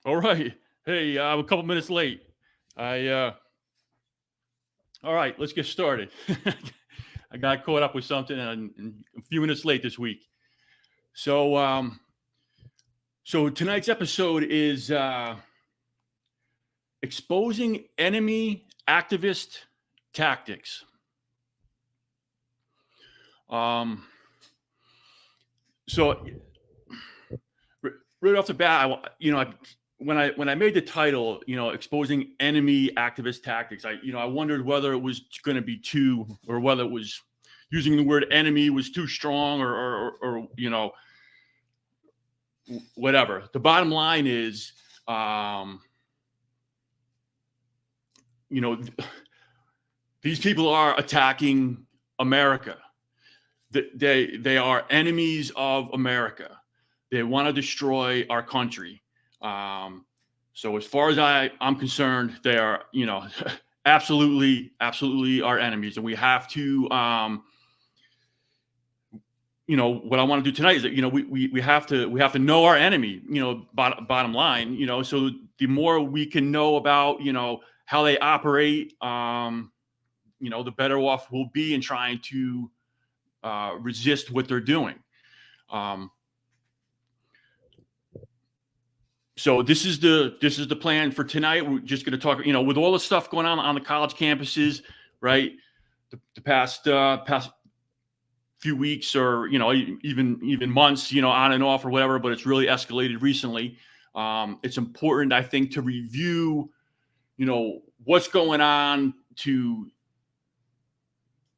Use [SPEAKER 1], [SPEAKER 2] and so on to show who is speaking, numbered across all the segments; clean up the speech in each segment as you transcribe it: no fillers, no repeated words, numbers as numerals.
[SPEAKER 1] All right. Hey, I'm a couple minutes late. I All right, let's get started. I got caught up with something and a few minutes late this week. So so tonight's episode is exposing enemy activist tactics. Um so right off the bat, when I made the title, exposing enemy activist tactics, I wondered whether it was going to be too, or whether it was using the word enemy was too strong, or whatever. The bottom line is, you know, these people are attacking America. They are enemies of America. They want to destroy our country. So as far as I'm concerned, they are, absolutely our enemies, and we have to, what I want to do tonight is that, we have to know our enemy. Bottom line, so the more we can know about, how they operate, the better off we'll be in trying to resist what they're doing. So this is the plan for tonight. We're just going to talk, with all the stuff going on the college campuses, right? The past few weeks, or even months, on and off or whatever, but it's really escalated recently. It's important, I think, to review, what's going on, to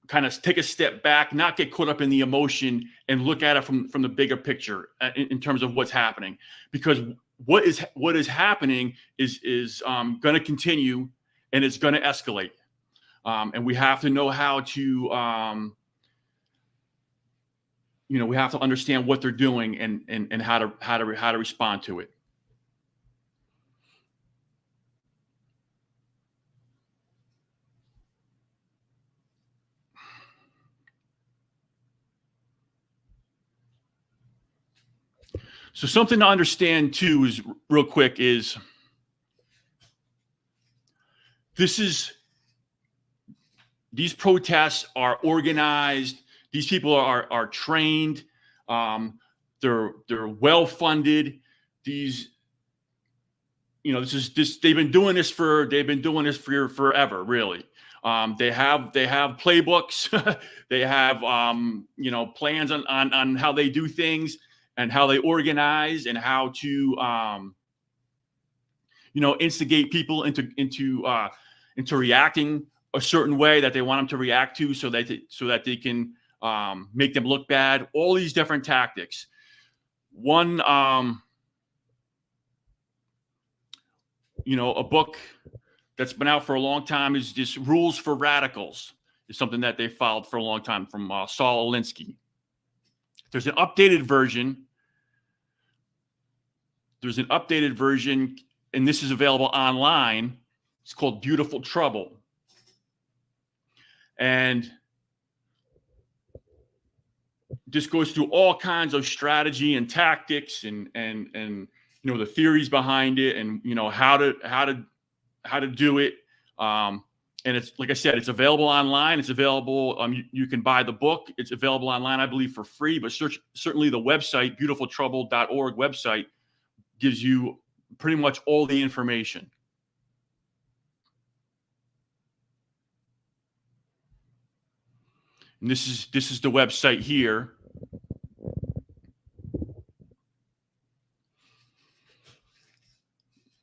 [SPEAKER 1] kind of take a step back, not get caught up in the emotion, and look at it from the bigger picture in terms of what's happening. Because what is happening is going to continue, and it's going to escalate, and we have to know how to we have to understand what they're doing, and how to respond to it. So something to understand too is, real quick, is these protests are organized. These people are trained. They're well funded. They've been doing this for forever, really. They have playbooks. They have plans on how they do things, and how they organize, and how to instigate people into reacting a certain way that they want them to react to, so that they can make them look bad. All these different tactics. One, a book that's been out for a long time is this Rules for Radicals. It's something that they followed for a long time, from Saul Alinsky. There's an updated version. And this is available online. It's called Beautiful Trouble. And this goes through all kinds of strategy and tactics, and the theories behind it, and how to do it. And it's, like I said, it's available online. It's available. You can buy the book. It's available online, I believe, for free. But certainly the website, beautifultrouble.org website, gives you pretty much all the information. And this is the website here.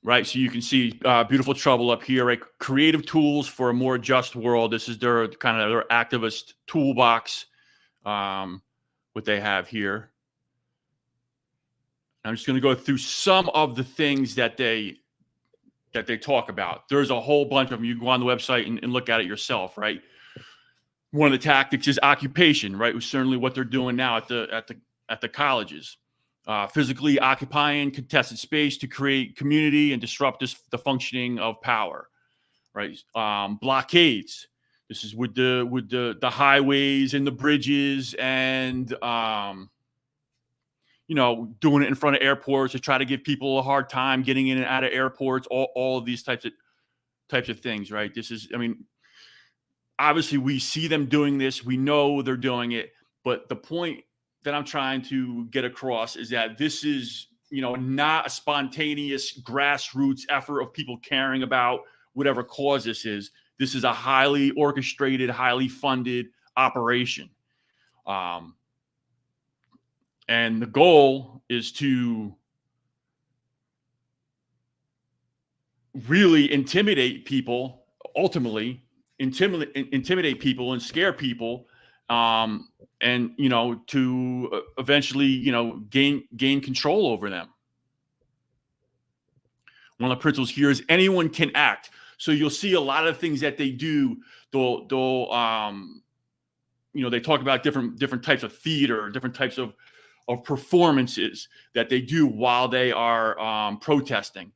[SPEAKER 1] Right, so you can see Beautiful Trouble up here, right? Creative tools for a more just world. This is their activist toolbox, what they have here. I'm just going to go through some of the things that they talk about. There's a whole bunch of them. You can go on the website and look at it yourself, right? One of the tactics is occupation, right? Which is certainly what they're doing now at the colleges. Physically occupying contested space to create community and disrupt the functioning of power, right? Blockades. This is with the highways and the bridges, and doing it in front of airports to try to give people a hard time getting in and out of airports, all of these types of things, right? This is, I mean, obviously we see them doing this, we know they're doing it, but the point that I'm trying to get across is that this is, not a spontaneous grassroots effort of people caring about whatever cause this is. This is a highly orchestrated, highly funded operation. And the goal is to really intimidate people, ultimately intimidate people and scare people, and to eventually gain control over them. One of the principles here is anyone can act. So you'll see a lot of things that they do. They'll they talk about different types of theater, different types of performances that they do while they are protesting.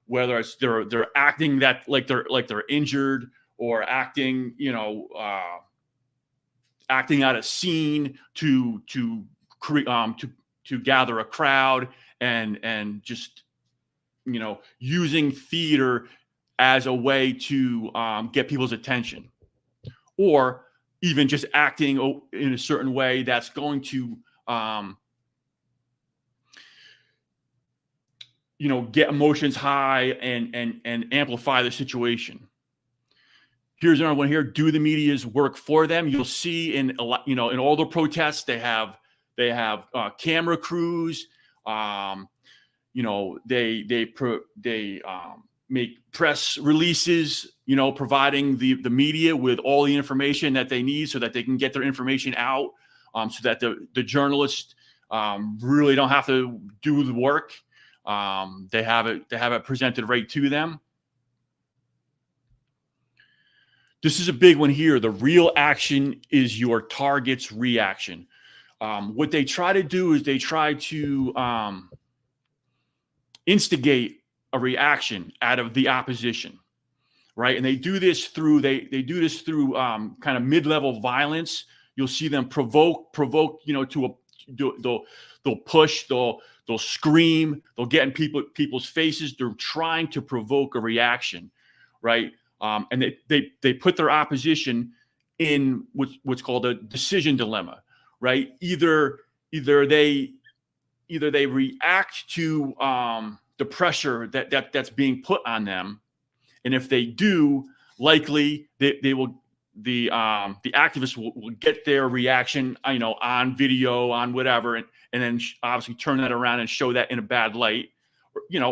[SPEAKER 1] Whether it's they're acting that like they're injured, or acting acting out a scene to gather a crowd, and just using theater as a way to get people's attention, or even just acting in a certain way that's going to get emotions high and amplify the situation. Here's another one here. Do the media's work for them. You'll see in a lot, in all the protests, they have camera crews. They make press releases, providing the media with all the information that they need so that they can get their information out, so that the journalists really don't have to do the work. They have it presented right to them. This is a big one here. The real action is your target's reaction. What they try to do is they try to instigate a reaction out of the opposition, right? And they do this through kind of mid-level violence. You'll see them provoke, they'll push, they'll scream, they'll get in people's faces. They're trying to provoke a reaction, right? And they put their opposition in what's called a decision dilemma, right? Either they react to the pressure that's being put on them, and if they do, likely they will the activists will get their reaction, on video, on whatever, and then obviously turn that around and show that in a bad light.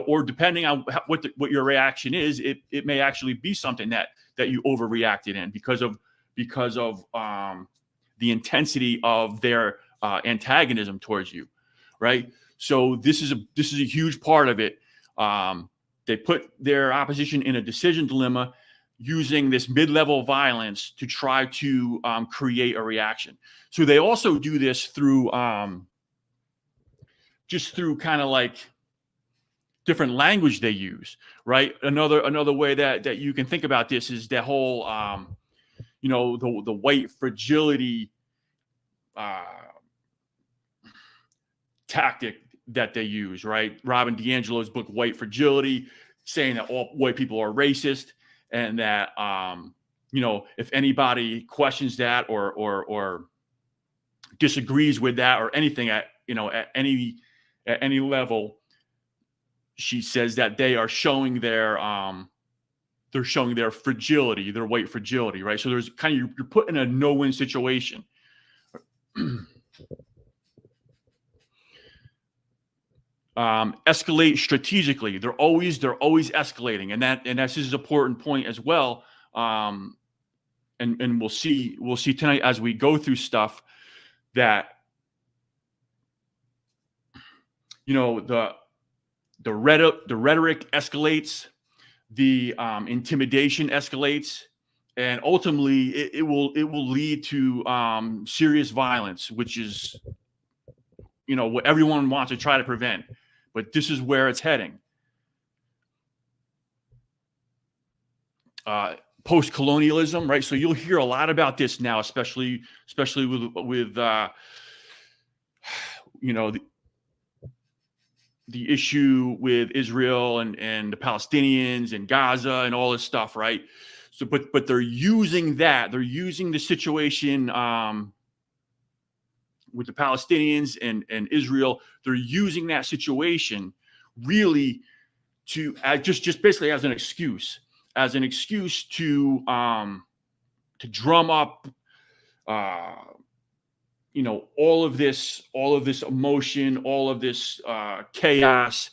[SPEAKER 1] Or depending on what your reaction is, it may actually be something that you overreacted in because of the intensity of their antagonism towards you, right? So this is a huge part of it. They put their opposition in a decision dilemma using this mid-level violence to try to create a reaction. So they also do this through just through kind of like different language they use, right? Another way that you can think about this is that whole, the white fragility tactic that they use, right? Robin DiAngelo's book, White Fragility, saying that all white people are racist, and that, if anybody questions that or disagrees with that or anything at any level, she says that they are showing their fragility, their white fragility, right? So there's kind of, you're put in a no-win situation. Escalate strategically. They're always escalating, and this is an important point as well. And we'll see tonight as we go through stuff that the rhetoric escalates, the intimidation escalates, and ultimately it will lead to serious violence, which is what everyone wants to try to prevent. But this is where it's heading. Post-colonialism, right? So you'll hear a lot about this now, especially with the issue with Israel and the Palestinians and Gaza and all this stuff, right? So, but they're using that. They're using the situation with the Palestinians and Israel. They're using that situation really to just basically as an excuse to drum up all of this emotion, all of this chaos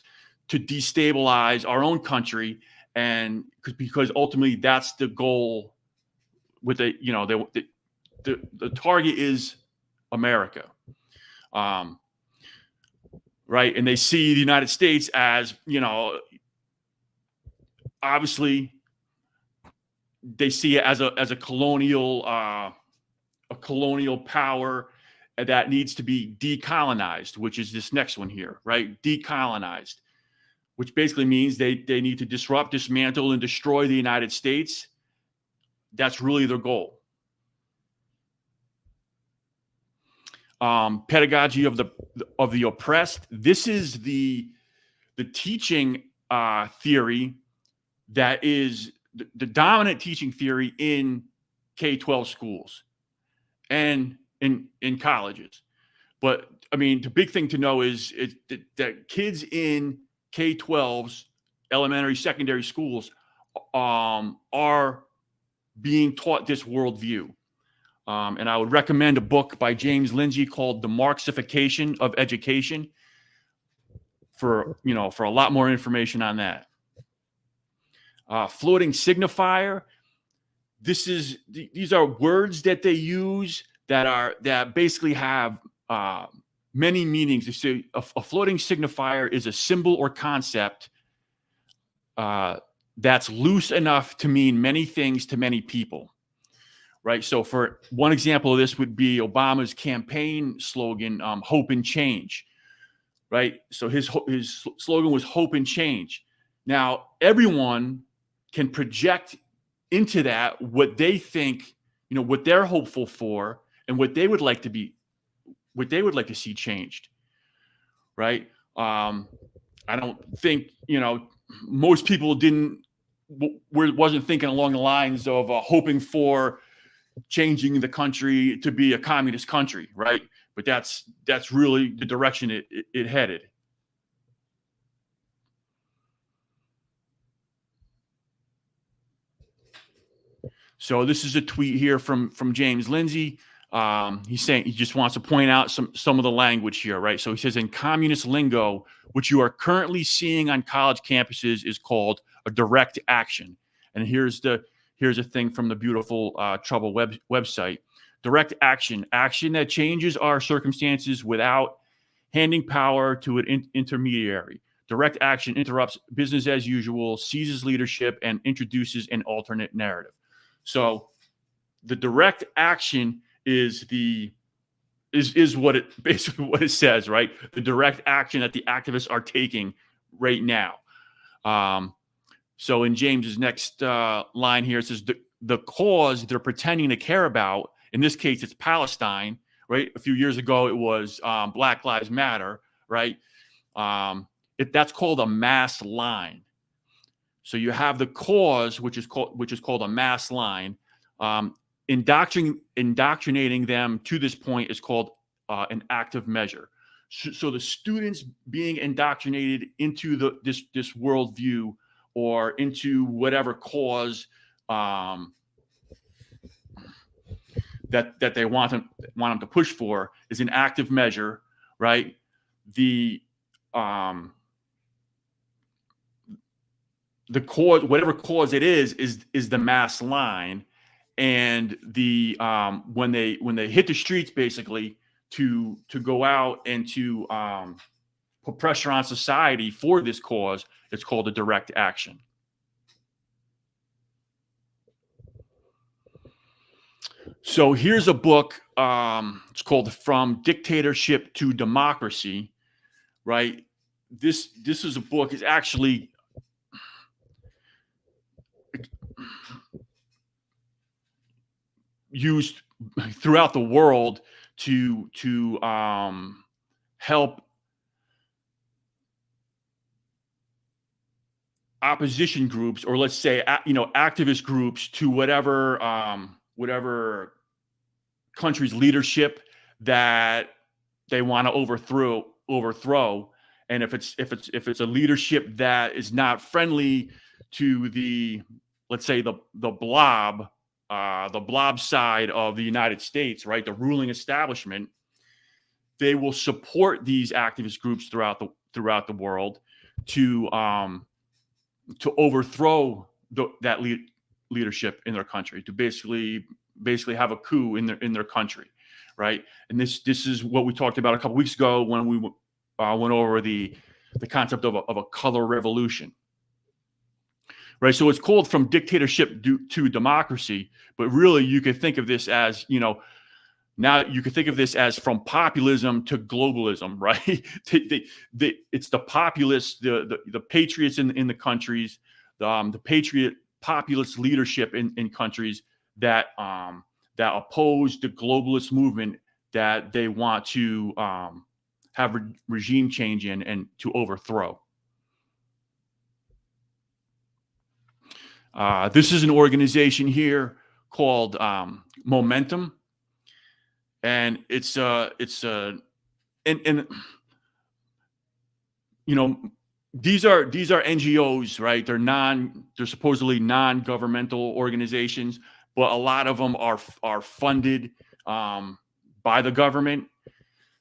[SPEAKER 1] to destabilize our own country, and because ultimately that's the goal. With the target is America, right? And they see the United States as obviously they see it as a colonial power that needs to be decolonized, which is this next one here, right? Decolonized, which basically means they need to disrupt, dismantle, and destroy the United States. That's really their goal. Pedagogy of the oppressed. This is the teaching theory that is the dominant teaching theory in K-12 schools and in colleges. But I mean, the big thing to know is that kids in K-12s, elementary, secondary schools, are being taught this worldview. And I would recommend a book by James Lindsay called The Marxification of Education for a lot more information on that. Floating signifier. These are words that they use that basically have many meanings. They say a floating signifier is a symbol or concept that's loose enough to mean many things to many people. Right. So for one example of this would be Obama's campaign slogan, hope and change. Right. So his slogan was hope and change. Now, everyone can project into that what they think, what they're hopeful for and what they would like to see changed. Right. I don't think, most people wasn't thinking along the lines of hoping for changing the country to be a communist country, right? But that's really the direction it headed. So this is a tweet here from James Lindsay. He's saying he just wants to point out some of the language here, right? So he says, in communist lingo, what you are currently seeing on college campuses is called a direct action. And here's a thing from the beautiful Trouble website. Direct action that changes our circumstances without handing power to an intermediary. Direct action interrupts business as usual, seizes leadership, and introduces an alternate narrative. So the direct action is what it basically what it says, right? The direct action that the activists are taking right now. So in James's next line here, it says the cause they're pretending to care about, in this case, it's Palestine, right? A few years ago, it was Black Lives Matter, right? That's called a mass line. So you have the cause, which is called a mass line. Indoctrinating them to this point is called an active measure. So the students being indoctrinated into this worldview or into whatever cause that they want them to push for is an active measure, right? The cause, whatever cause it is the mass line, and the when they hit the streets, basically to go out and to put pressure on society for this cause, it's called a direct action. So here's a book. It's called From Dictatorship to Democracy, right? This is a book. It's actually used throughout the world to help opposition groups, or let's say, activist groups, to whatever country's leadership that they want to overthrow. And if it's a leadership that is not friendly to let's say the blob side of the United States, right, the ruling establishment, they will support these activist groups throughout the world to overthrow that leadership in their country, to basically have a coup in their country, right? And this is what we talked about a couple weeks ago when we went over the concept of a color revolution, right? So it's called From Dictatorship to Democracy, but really you could think of this as, now you could think of this as from populism to globalism, right? It's the populists, the patriots in the countries, the populist leadership in countries that oppose the globalist movement that they want to have regime change in and to overthrow. This is an organization here called Momentum. And these are NGOs, right? They're supposedly non-governmental organizations, but a lot of them are funded by the government.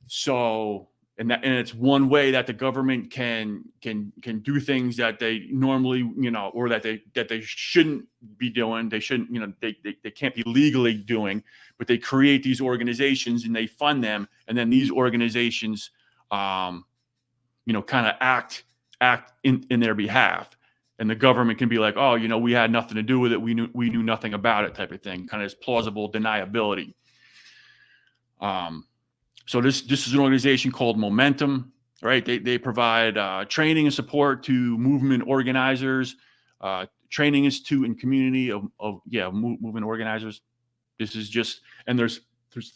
[SPEAKER 1] So, and it's one way that the government can do things that they normally, or that they shouldn't be doing. They shouldn't, they can't be legally doing, but they create these organizations and they fund them, and then these organizations, kind of act in their behalf, and the government can be like, oh, we had nothing to do with it. We knew nothing about it, type of thing. Kind of this plausible deniability. So this is an organization called Momentum, right? They provide training and support to movement organizers, training institute and community of movement organizers. This is just, and there's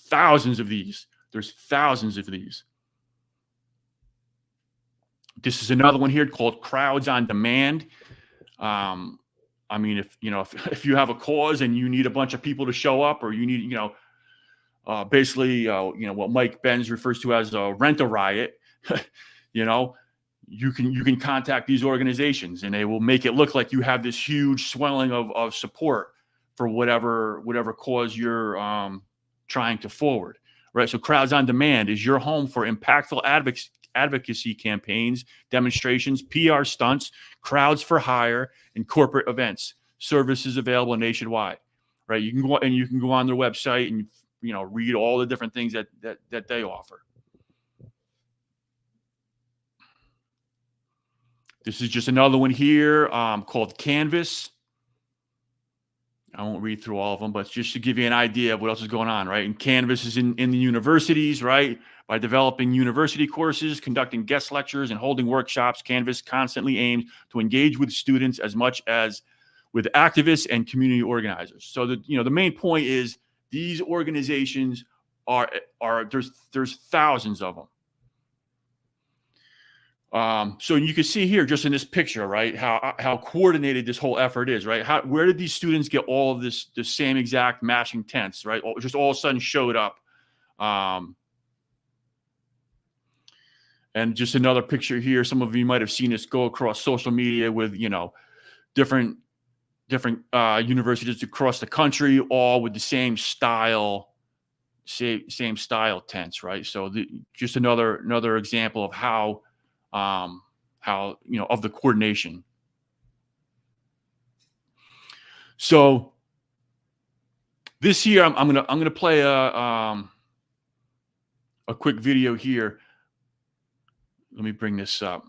[SPEAKER 1] thousands of these. There's thousands of these. This is another one here called Crowds on Demand. I mean, if you have a cause and you need a bunch of people to show up, or you need, basically, what Mike Benz refers to as a rent-a-riot, you can contact these organizations, and they will make it look like you have this huge swelling of support for whatever cause you're trying to forward, right? So Crowds on Demand is your home for impactful advocacy campaigns, demonstrations, PR stunts, crowds for hire, and corporate events. Services available nationwide, right? You can go on their website and read all the different things that they offer. This is just another one here called Canvas. I won't read through all of them, but just to give you an idea of what else is going on, right? And Canvas is in the universities, right? By developing university courses, conducting guest lectures, and holding workshops, Canvas constantly aims to engage with students as much as with activists and community organizers. So the main point is, these organizations are there's thousands of them. So you can see here, just in this picture, right, how coordinated this whole effort is, right? Where did these students get all of the same exact matching tents, right? Just all of a sudden showed up. And just another picture here. Some of you might have seen this go across social media with, different universities across the country, all with the same style tents, right? So just another example of how of the coordination. So this year, I'm gonna play a quick video here. Let me bring this up.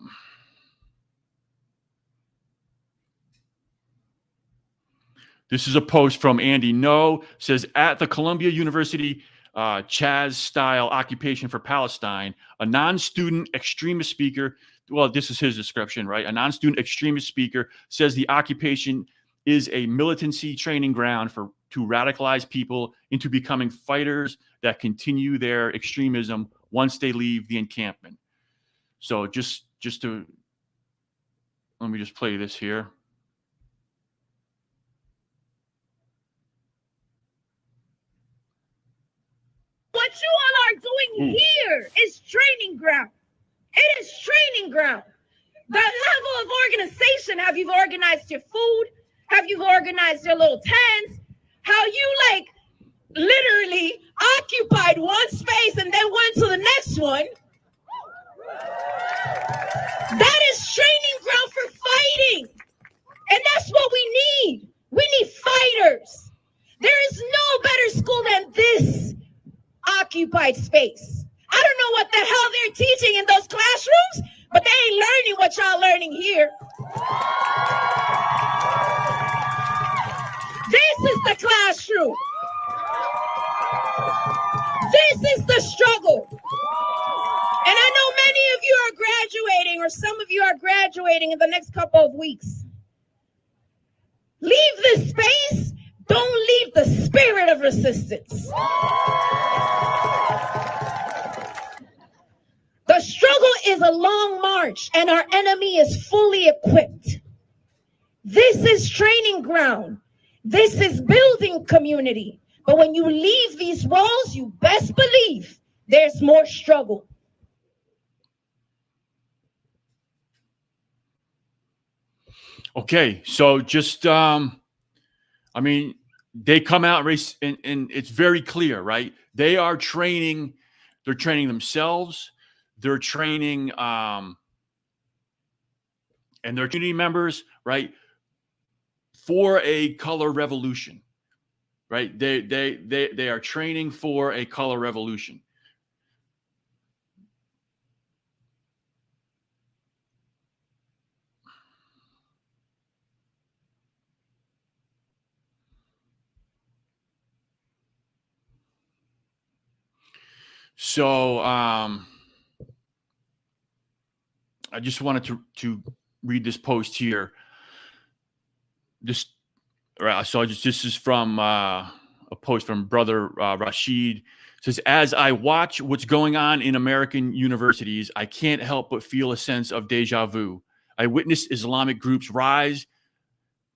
[SPEAKER 1] This is a post from Andy No. Says, at the Columbia University Chaz-style occupation for Palestine, a non-student extremist speaker, well, this is his description, right? A non-student extremist speaker says the occupation is a militancy training ground to radicalize people into becoming fighters that continue their extremism once they leave the encampment. So just to, let me just play this here.
[SPEAKER 2] What you all are doing here is training ground. It is training ground. The level of organization, have you organized your food? Have you organized your little tents? How you like literally occupied one space and then went to the next one. That is training ground for fighting. And that's what we need. We need fighters. There is no better school than this occupied space. I don't know what the hell they're teaching in those classrooms, but they ain't learning what y'all learning here. This is the classroom. This is the struggle. And I know many of you are graduating, or some of you are graduating in the next couple of weeks. Leave this space. Don't leave the spirit of resistance. The struggle is a long march, and our enemy is fully equipped. This is training ground. This is building community. But when you leave these walls, you best believe there's more struggle.
[SPEAKER 1] Okay, so just, I mean, they come out and it's very clear, right? They are training, they're training themselves, they're training, and their community members, right, for a color revolution, right? They are training for a color revolution. So I just wanted to read this post here. This is from a post from Brother Rashid. It says, as I watch what's going on in American universities, I can't help but feel a sense of deja vu. I witnessed Islamic groups rise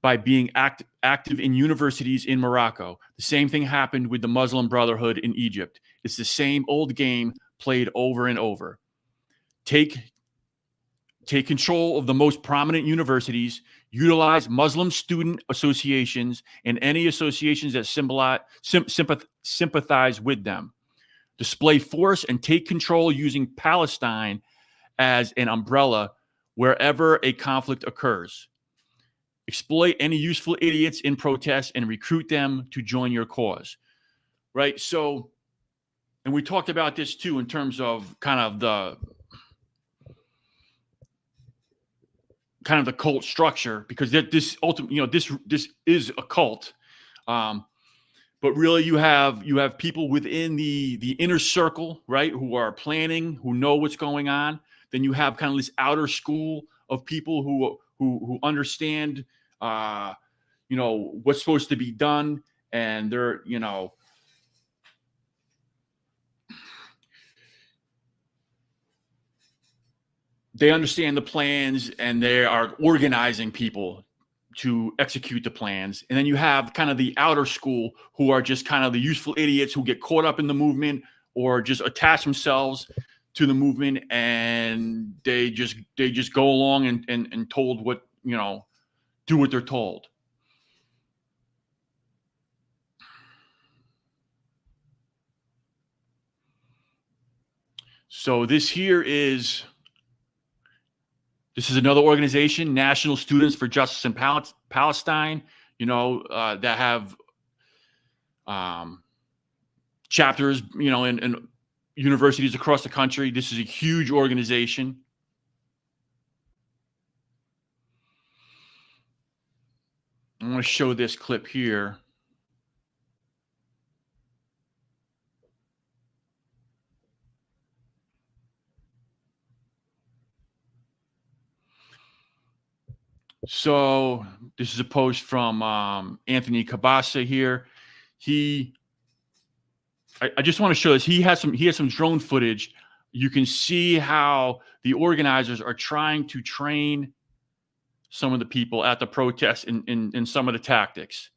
[SPEAKER 1] by being active in universities in Morocco. The same thing happened with the Muslim Brotherhood in Egypt. It's the same old game played over and over. Take control of the most prominent universities, utilize Muslim student associations and any associations that sympathize with them. Display force and take control using Palestine as an umbrella wherever a conflict occurs. Exploit any useful idiots in protest and recruit them to join your cause. Right? So, and we talked about this too in terms of kind of the cult structure, because this ultimately, this is a cult. But really you have people within the inner circle, right, who are planning, who know what's going on. Then you have kind of this outer school of people who understand, what's supposed to be done, and they're, they understand the plans, and they are organizing people to execute the plans. And then you have kind of the outer school, who are just kind of the useful idiots who get caught up in the movement or just attach themselves to the movement, and they just go along and told what, do what they're told. So this is another organization, National Students for Justice in Palestine, that have chapters, in universities across the country. This is a huge organization. I want to show this clip here. So this is a post from Anthony Cabasa here. He I just want to show this. He has some drone footage. You can see how the organizers are trying to train some of the people at the protest in some of the tactics.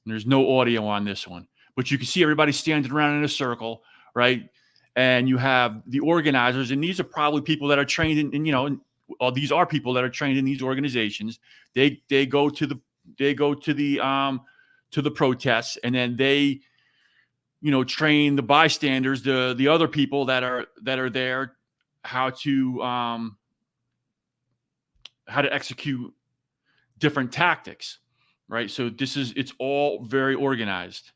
[SPEAKER 1] And there's no audio on this one, but you can see everybody standing around in a circle, right? And you have the organizers, and these are probably people that are trained these are people that are trained in these organizations. They go to the protests, and then they train the bystanders, the other people that are there, how to execute different tactics, right? So it's all very organized.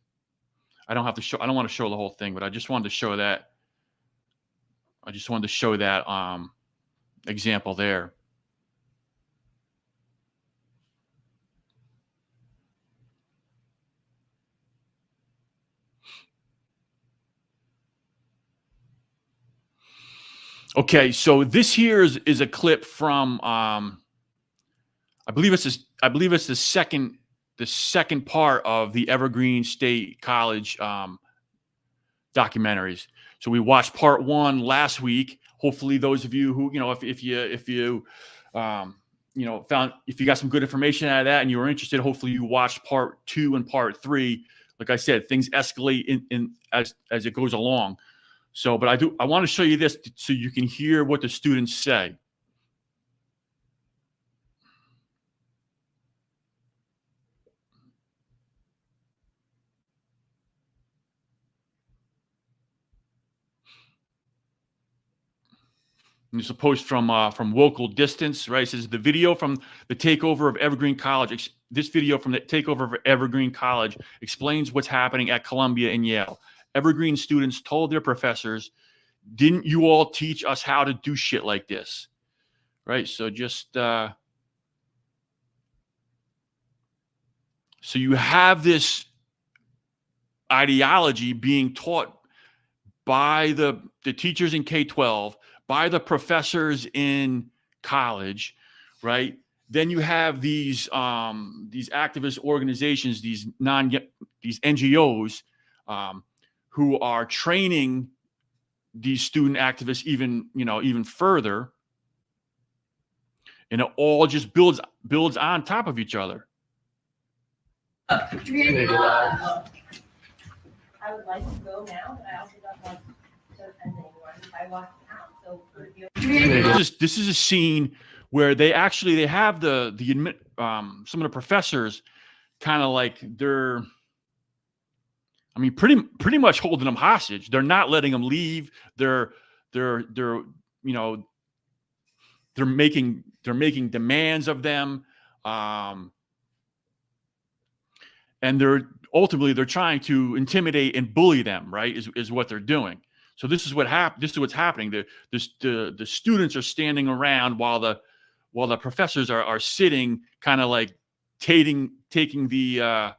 [SPEAKER 1] I don't want to show the whole thing, but I just wanted to show that. Example there. Okay, so this here is a clip from I believe it's the second part of the Evergreen State College documentaries. So we watched part 1 last week. Hopefully, those of you who if you got some good information out of that and you were interested, hopefully you watched part 2 and part 3. Like I said, things escalate in as it goes along. So, but I want to show you this so you can hear what the students say. And it's a post from Local Distance, right? It says the video from the takeover of Evergreen College. This video from the takeover of Evergreen College explains what's happening at Columbia and Yale. Evergreen students told their professors, "Didn't you all teach us how to do shit like this?" Right? So just so you have this ideology being taught by the teachers in K-12, by the professors in college, right? Then you have these activist organizations, these NGOs, who are training these student activists even further, and it all just builds on top of each other.
[SPEAKER 2] I would like to go now, but I also don't want to offend anyone if I walk out. So
[SPEAKER 1] this is a scene where they have some of the professors kind of like they're pretty much holding them hostage. They're not letting them leave. They're making demands of them, and they're trying to intimidate and bully them. Right, is what they're doing. So this is what's happening. The students are standing around while the professors are sitting, kind of like taking the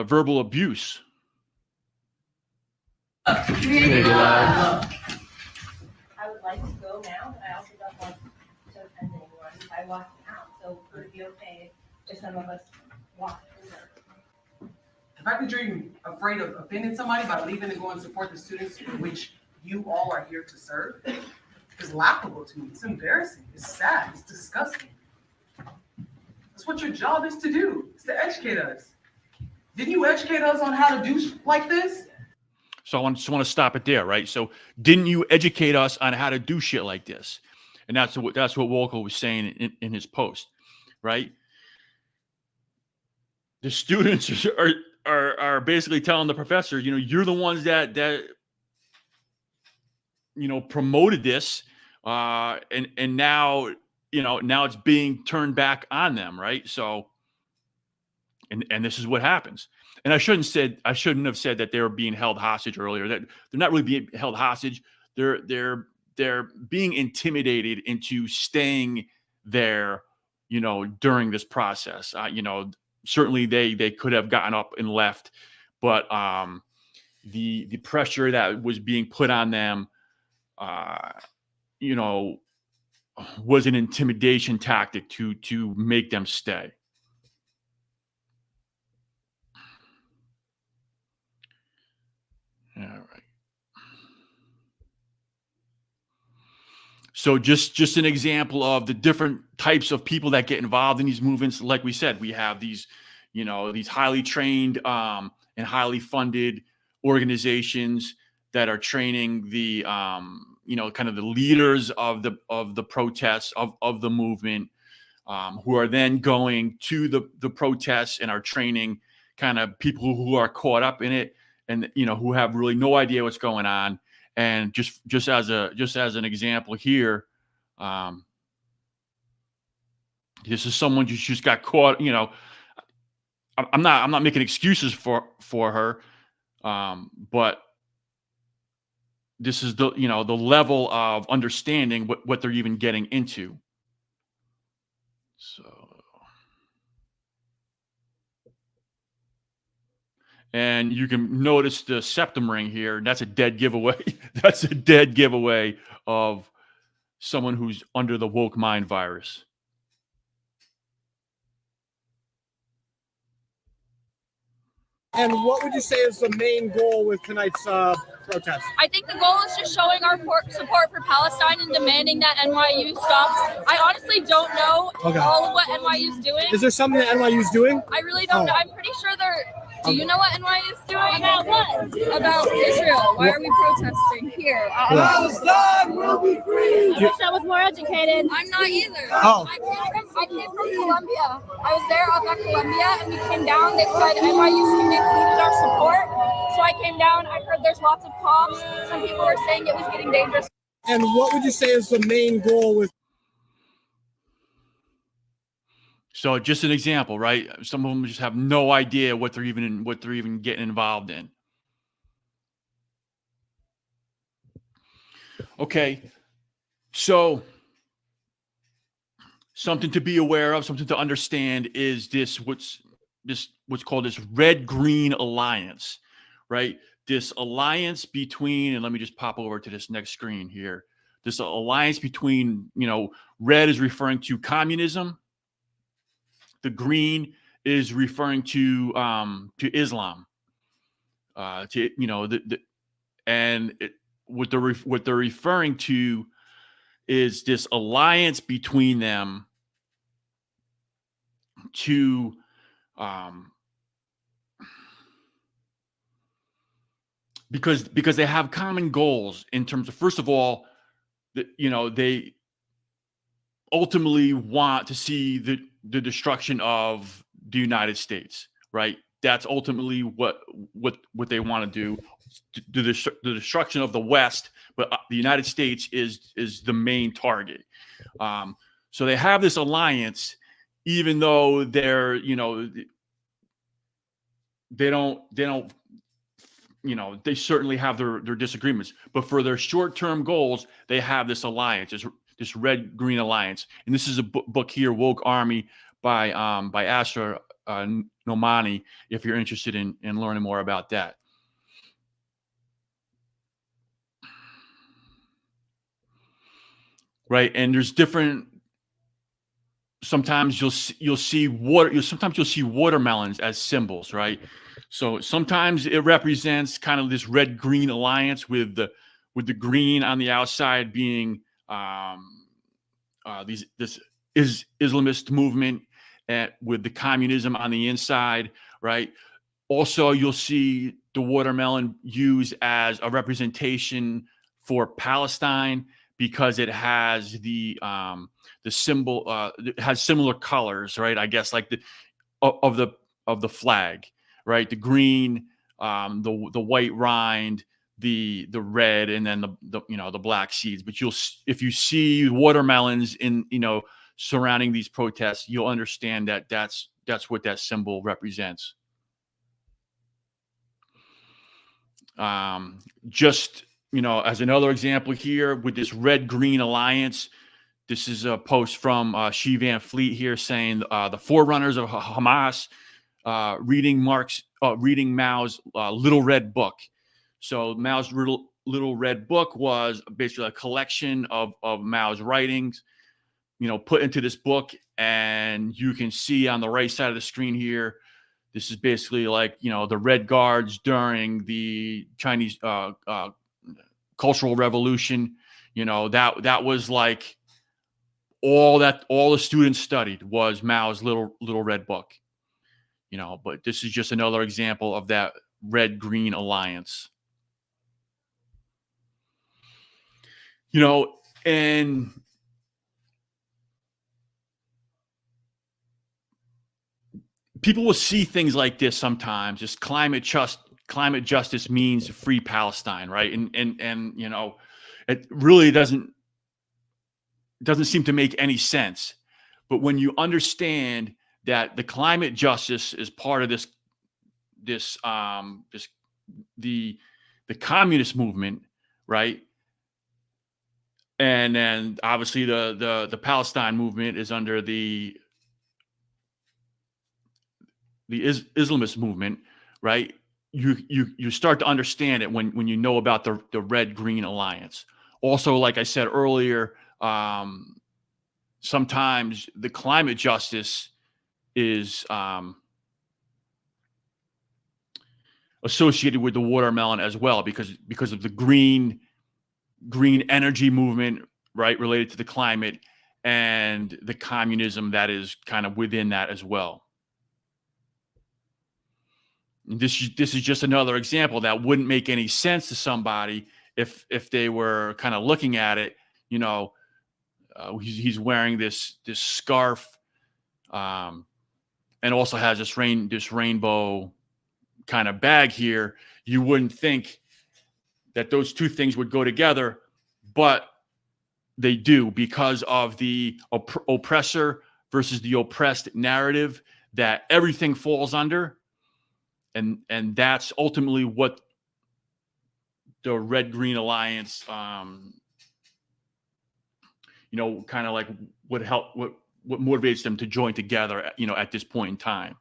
[SPEAKER 1] verbal abuse.
[SPEAKER 2] I would like to go now, but I also don't want to offend anyone if I walk out. So would it be okay if some of us walk over?
[SPEAKER 3] The fact that you're afraid of offending somebody by leaving to go and support the students which you all are here to serve is laughable to me. It's embarrassing. It's sad. It's disgusting. That's what your job is to do. It's to educate us. Didn't you educate us on how to do like this?
[SPEAKER 1] So I just want to stop it there, right? So didn't you educate us on how to do shit like this? And that's what Wolko was saying in his post, right? The students are basically telling the professor, you're the ones that promoted this, and now now it's being turned back on them, right? So, and this is what happens. And I shouldn't have said that they were being held hostage earlier. That they're not really being held hostage. They're being intimidated into staying there, during this process. Certainly they could have gotten up and left, but the pressure that was being put on them, was an intimidation tactic to make them stay. All right. So just an example of the different types of people that get involved in these movements. Like we said, we have these, these highly trained and highly funded organizations that are training the, kind of the leaders of the protests of the movement, who are then going to the protests and are training kind of people who are caught up in it and who have really no idea what's going on. And just as an example here, this is someone who just got caught. I'm not making excuses for her, but this is the level of understanding what they're even getting into. So, and you can notice the septum ring here. That's a dead giveaway. That's a dead giveaway of someone who's under the woke mind virus.
[SPEAKER 4] And what would you say is the main goal with tonight's protest?
[SPEAKER 5] I think the goal is just showing our support for Palestine and demanding that NYU stops. I honestly don't know all of what NYU is doing.
[SPEAKER 4] Is there something that NYU is doing?
[SPEAKER 5] I really don't know. I'm pretty sure they're... Do you know what NYU is doing?
[SPEAKER 2] About what?
[SPEAKER 5] About Israel. Why are we protesting here?
[SPEAKER 4] Palestine will be free!
[SPEAKER 2] I wish I was more educated.
[SPEAKER 5] I'm not either.
[SPEAKER 4] Oh.
[SPEAKER 5] I came from Columbia. I was there up at Columbia, and we came down. They said NYU students needed our support. So I came down. I heard there's lots of cops. Some people were saying it was getting dangerous.
[SPEAKER 4] And what would you say is the main goal with...
[SPEAKER 1] So just an example, right? Some of them just have no idea what they're even getting involved in. Okay, so something to be aware of, something to understand is what's called this red-green alliance, right? This alliance between, and let me just pop over to this next screen here. This alliance between, red is referring to communism. The green is referring to Islam. What they're referring to is this alliance between them to because they have common goals in terms of, first of all, they ultimately want to see the destruction of the United States, right? That's ultimately what they want to do, the destruction of the West, but the United States is the main target. So they have this alliance, even though they're, they certainly have their disagreements, but for their short-term goals, they have this alliance, this red-green alliance. And this is a book here, Woke Army, by Asher Nomani, if you're interested in learning more about that. Right, and there's different. Sometimes you'll see watermelons as symbols, right? So sometimes it represents kind of this red-green alliance with the green on the outside being this Islamist movement, with the communism on the inside, right? Also, you'll see the watermelon used as a representation for Palestine because it has the symbol. It has similar colors, right? I guess like of the flag, right? The green, the white rind, the red, and then the black seeds. But if you see watermelons in surrounding these protests, you'll understand that that's what that symbol represents. Just as another example here with this red-green alliance, this is a post from She Van Fleet here saying the forerunners of Hamas reading Mao's Little Red Book. So Mao's Little Red Book was basically a collection of Mao's writings, put into this book. And you can see on the right side of the screen here, This is basically like, the Red Guards during the Chinese Cultural Revolution. That was like all the students studied was Mao's little Red Book. But this is just another example of that red-green alliance. And people will see things like this sometimes. Just climate justice means free Palestine, right? And it really doesn't seem to make any sense. But when you understand that the climate justice is part of the communist movement, right? And then obviously the Palestine movement is under the Islamist movement, right? You start to understand it when you know about the red-green alliance. Also, like I said earlier, sometimes the climate justice is associated with the watermelon as well, because of the green energy movement, right, related to the climate, and the communism that is kind of within that as well. And this is just another example that wouldn't make any sense to somebody if they were kind of looking at it. He's wearing this scarf, and also has this rainbow kind of bag here. You wouldn't think that those two things would go together, but they do, because of the oppressor versus the oppressed narrative that everything falls under. And that's ultimately what the red-green alliance, kind of like what motivates them to join together, at this point in time.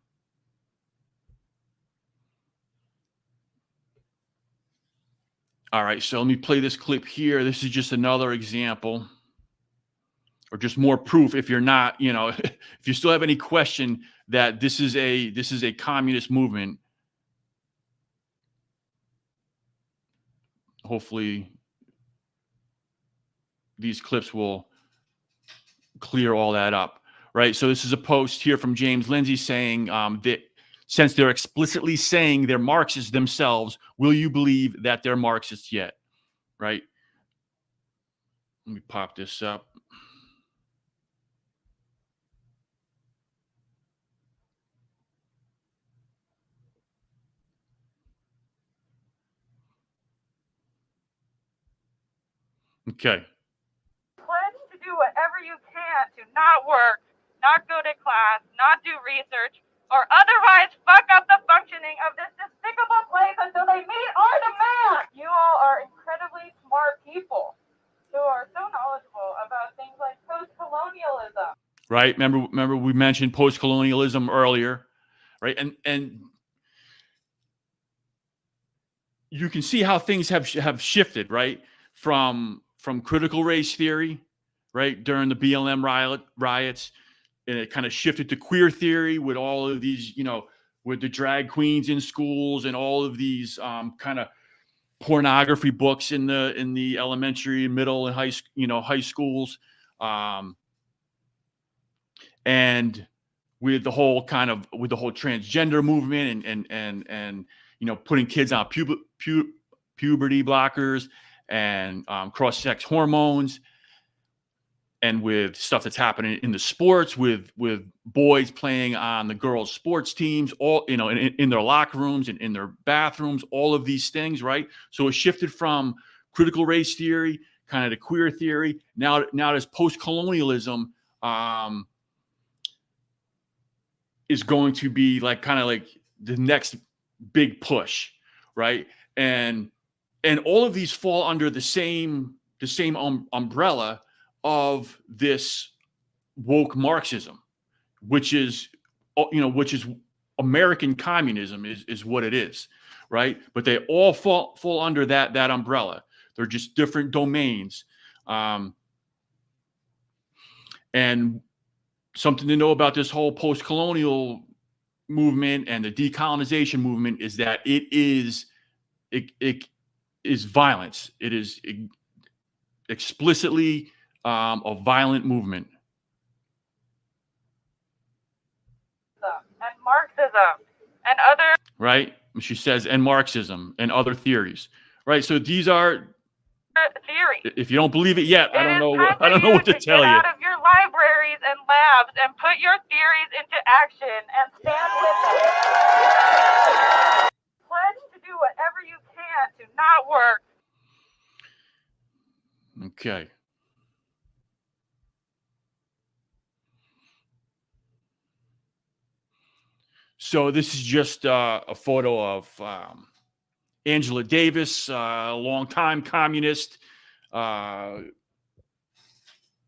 [SPEAKER 1] All right, so let me play this clip here. This is just another example, or just more proof, if you're not, if you still have any question that this is a communist movement. Hopefully these clips will clear all that up, right? So this is a post here from James Lindsay saying that since they're explicitly saying they're Marxists themselves, will you believe that they're Marxists yet? Right? Let me pop this up. Okay.
[SPEAKER 6] Pledge to do whatever you can to not work, not go to class, not do research, or otherwise fuck up the functioning of this despicable place until they meet our demands. You all are incredibly smart people who are so knowledgeable about things like post-colonialism.
[SPEAKER 1] Right? Remember we mentioned post-colonialism earlier, right? And you can see how things have shifted, right? From critical race theory, right, during the BLM riots, and it kind of shifted to queer theory with all of these, with the drag queens in schools and all of these kind of pornography books in the elementary, middle, and high schools, and with the whole transgender movement and putting kids on puberty blockers and cross-sex hormones, and with stuff that's happening in the sports with boys playing on the girls' sports teams, all in their locker rooms and in their bathrooms, all of these things, right? So it shifted from critical race theory kind of to queer theory. Now this post-colonialism is going to be kind of like the next big push, right? And all of these fall under the same umbrella of this woke Marxism, which is American communism is what it is, right? But they all fall under that umbrella. They're just different domains. And something to know about this whole post-colonial movement and the decolonization movement is that it is violence. It is explicitly a violent movement.
[SPEAKER 6] And Marxism and other
[SPEAKER 1] Right? She says, and Marxism and other theories. Right? So these are
[SPEAKER 6] theories.
[SPEAKER 1] If you don't believe it yet, I don't know what to tell
[SPEAKER 6] get
[SPEAKER 1] you.
[SPEAKER 6] out of your libraries and labs and put your theories into action and stand with them. Pledge to do whatever you can to not work.
[SPEAKER 1] Okay. So this is just a photo of Angela Davis, a longtime communist. You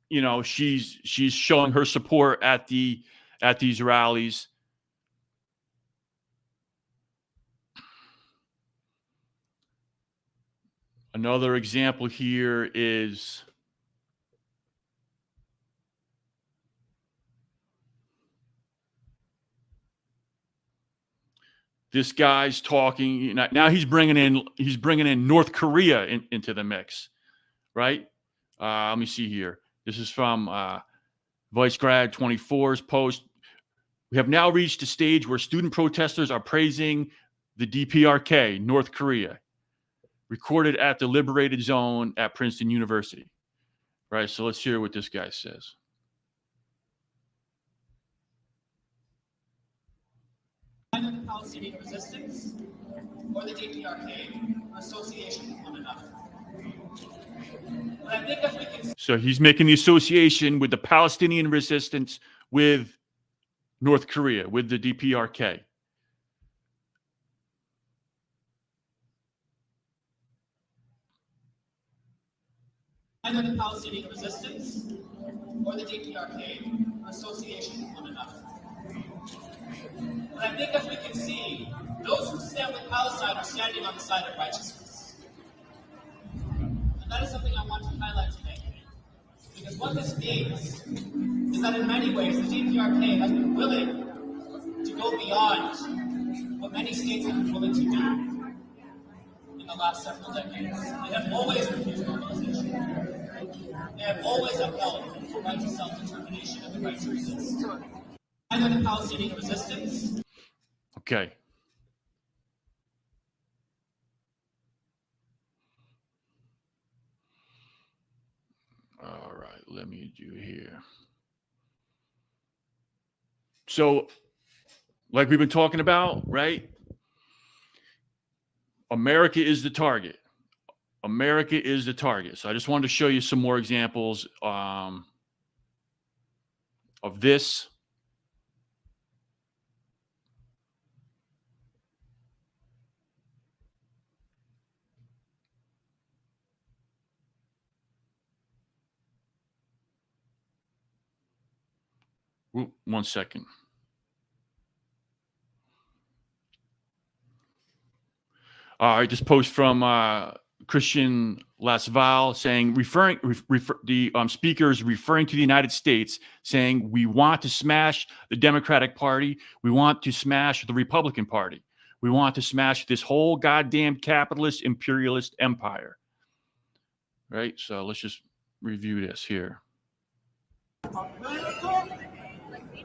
[SPEAKER 1] know, she's showing her support at these rallies. Another example here is this guy's talking. Now he's bringing in North Korea into the mix, right? Let me see here. This is from Vice Grad 24's post. We have now reached a stage where student protesters are praising the DPRK, North Korea, recorded at the Liberated Zone at Princeton University. Right, so let's hear what this guy says.
[SPEAKER 7] Either the Palestinian resistance or the DPRK are association with one another. But I think if we can...
[SPEAKER 1] So he's making the association with the Palestinian resistance with North Korea, with the DPRK.
[SPEAKER 7] Either the Palestinian resistance or the DPRK are association with one another. But I think as we can see, those who stand with Palestine are standing on the side of righteousness. And that is something I want to highlight today. Because what this means is that in many ways, the DPRK has been willing to go beyond what many states have been willing to do in the last several decades. They have always refused normalization. They have always upheld the right to self-determination and the right to resist. Either the Palestinian resistance.
[SPEAKER 1] Okay. All right, let me do here. So, like we've been talking about, right? America is the target. America is the target. So I just wanted to show you some more examples of this. One second. All right, this post from Christian Lasval saying, the speakers referring to the United States, saying we want to smash the Democratic Party, we want to smash the Republican Party, we want to smash this whole goddamn capitalist imperialist empire. Right. So let's just review this here.
[SPEAKER 8] America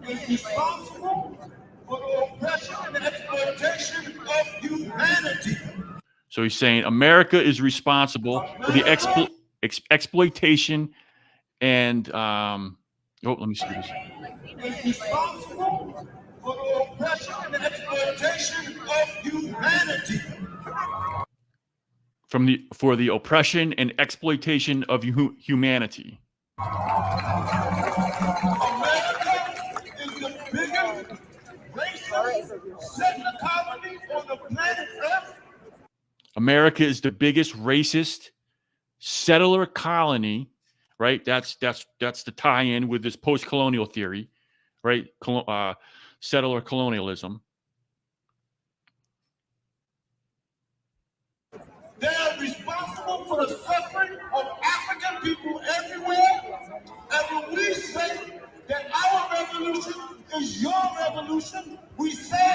[SPEAKER 8] is responsible for the oppression and exploitation of humanity.
[SPEAKER 1] So he's saying America is responsible for the exploitation and let me see this.
[SPEAKER 8] Is responsible for the oppression and exploitation of humanity.
[SPEAKER 1] For the oppression and exploitation of humanity.
[SPEAKER 8] America is the biggest racist settler colony on the planet Earth.
[SPEAKER 1] America is the biggest racist settler colony, right? That's the tie-in with this post-colonial theory, right? Settler colonialism.
[SPEAKER 8] They are responsible for the suffering of African people everywhere. And when we say that our revolution is your revolution, we say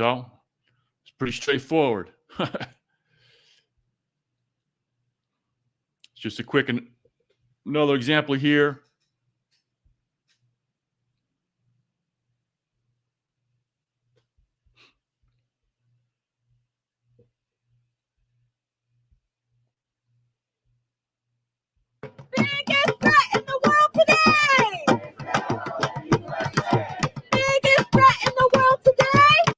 [SPEAKER 1] So it's pretty straightforward. It's just a quick another example here.
[SPEAKER 2] Biggest threat in the world today. Biggest threat in the world today.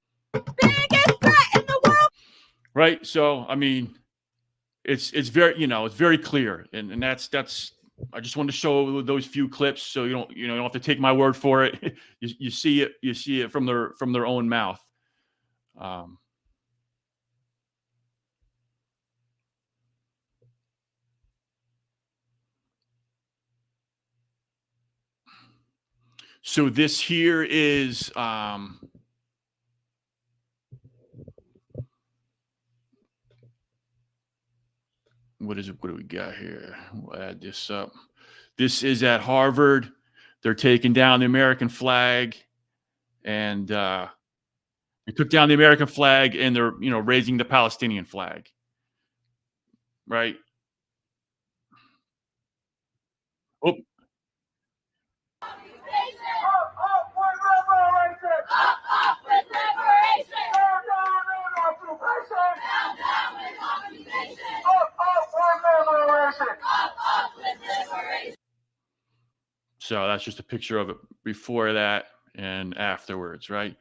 [SPEAKER 2] Biggest threat in the world.
[SPEAKER 1] Right. So, I mean, it's very, it's very clear. And that's, I just wanted to show those few clips. So you don't have to take my word for it. you see it from their own mouth. So this here is, what is it? What do we got here? We'll add this up. This is at Harvard. They're taking down the American flag, and they took down the American flag, and they're raising the Palestinian flag. Right. Oh, so that's just a picture of it before that and afterwards, right?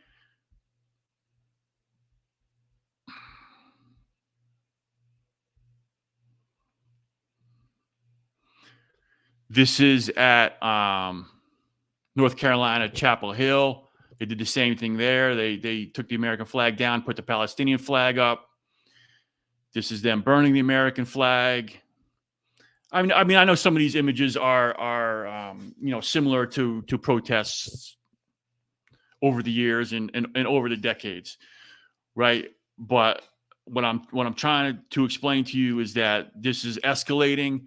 [SPEAKER 1] This is at North Carolina, Chapel Hill. They did the same thing there. They took the American flag down, put the Palestinian flag up. This is them burning the American flag. I mean, I know some of these images are similar to protests over the years and over the decades, right? But what I'm trying to explain to you is that this is escalating.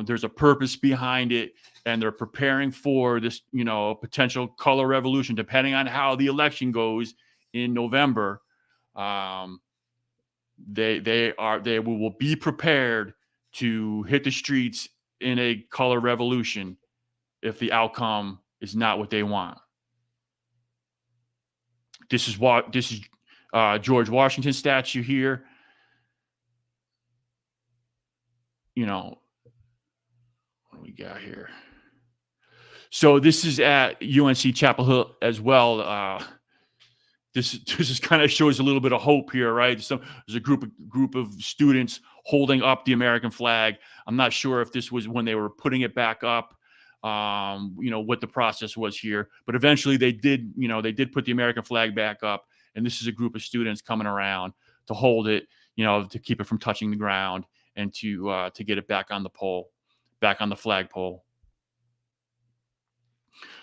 [SPEAKER 1] There's a purpose behind it, and they're preparing for this, potential color revolution. Depending on how the election goes in November, they will be prepared to hit the streets in a color revolution if the outcome is not what they want. This is George Washington statue here. What do we got here? So this is at UNC Chapel Hill as well. This just kind of shows a little bit of hope here, right? There's a group of students holding up the American flag. I'm not sure if this was when they were putting it back up, what the process was here, but eventually they did put the American flag back up, and this is a group of students coming around to hold it, to keep it from touching the ground and to get it back on the pole, back on the flagpole.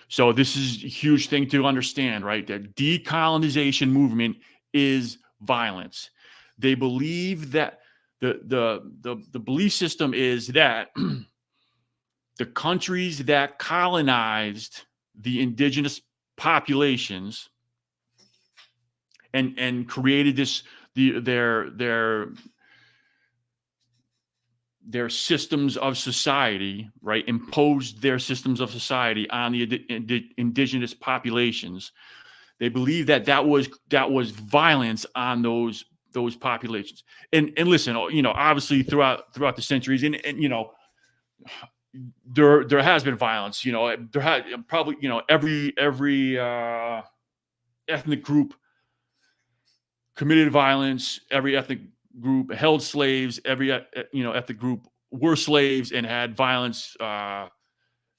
[SPEAKER 1] So this is a huge thing to understand, right? That decolonization movement is violence. They believe that the belief system is that the countries that colonized the indigenous populations and created their systems of society, right, imposed their systems of society on the indigenous populations. They believe that was violence on those populations. And listen, obviously throughout the centuries, and there has been violence. There had probably every ethnic group committed violence. Every ethnic group held slaves. Every ethnic group were slaves and had violence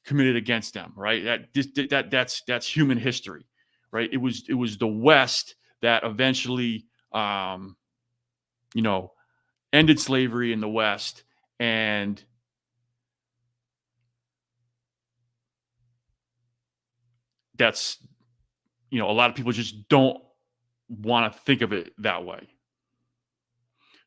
[SPEAKER 1] committed against them. Right. That's human history. Right. It was the West that eventually ended slavery in the West, and that's a lot of people just don't want to think of it that way.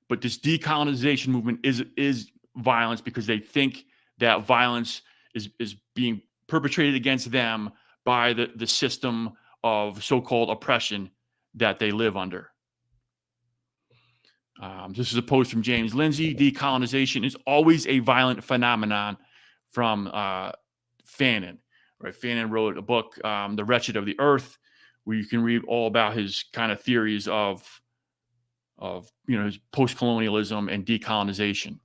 [SPEAKER 1] But this decolonization movement is violence because they think that violence is being perpetrated against them by the system of so-called oppression that they live under. This is a post from James Lindsay. Decolonization is always a violent phenomenon, from Fanon. Right? Fanon wrote a book, The Wretched of the Earth, where you can read all about his kind of theories of his post-colonialism and decolonization.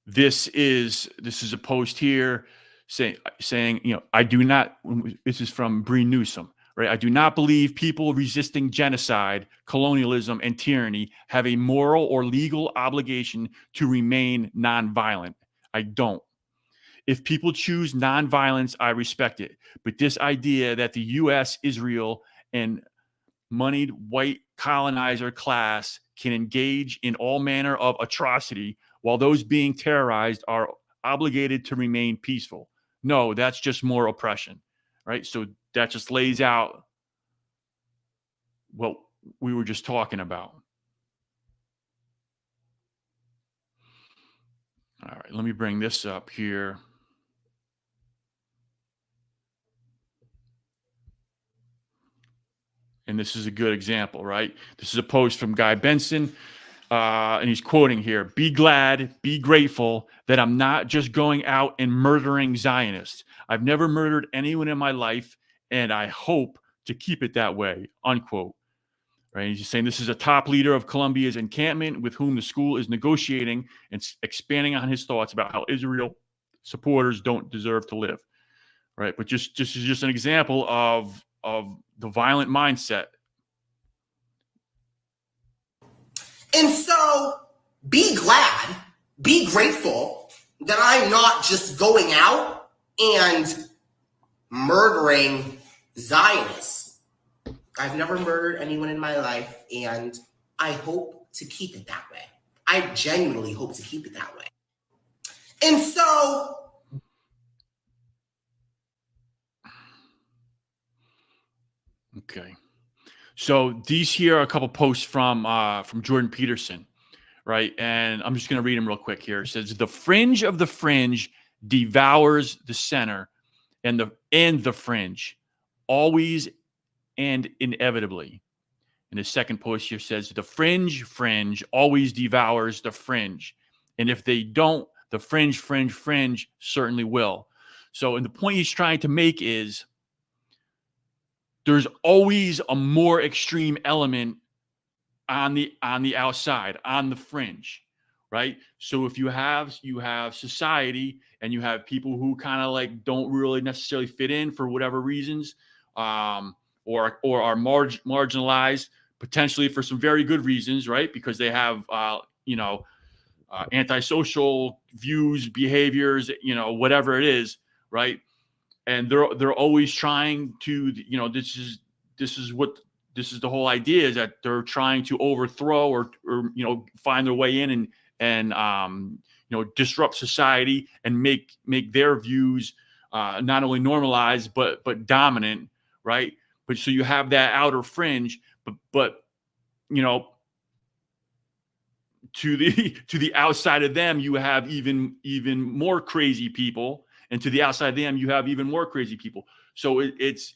[SPEAKER 1] This is a post here saying, I do not, this is from Bree Newsom, right? I do not believe people resisting genocide, colonialism, and tyranny have a moral or legal obligation to remain nonviolent. I don't. If people choose nonviolence, I respect it. But this idea that the U.S., Israel, and moneyed white colonizer class can engage in all manner of atrocity while those being terrorized are obligated to remain peaceful. No, that's just more oppression, right? So that just lays out what we were just talking about. All right, let me bring this up here. And this is a good example, right? This is a post from Guy Benson, and he's quoting here: "Be glad, be grateful that I'm not just going out and murdering Zionists. I've never murdered anyone in my life, and I hope to keep it that way," unquote. Right? He's just saying this is a top leader of Columbia's encampment with whom the school is negotiating and expanding on his thoughts about how Israel supporters don't deserve to live. Right? But just is just an example of the violent mindset.
[SPEAKER 9] And so be glad, be grateful that I'm not just going out and murdering Zionists. I've never murdered anyone in my life, and I hope to keep it that way. I genuinely hope to keep it that way. And so
[SPEAKER 1] okay. So these here are a couple posts from Jordan Peterson, right? And I'm just going to read them real quick here. It says, "The fringe of the fringe devours the center, and the fringe, always and inevitably." And the second post here says, "The fringe always devours the fringe. And if they don't, the fringe certainly will." So, and the point he's trying to make is there's always a more extreme element on the outside, on the fringe, right? So if you have society and you have people who kind of like don't really necessarily fit in for whatever reasons, or are marginalized, potentially for some very good reasons, right? Because they have antisocial views, behaviors, whatever it is, right? And they're always trying to, this is the whole idea, is that they're trying to overthrow or find their way in and disrupt society and make their views not only normalized but dominant, right? But so you have that outer fringe, but to the outside of them you have even more crazy people. And to the outside of them, you have even more crazy people. So it's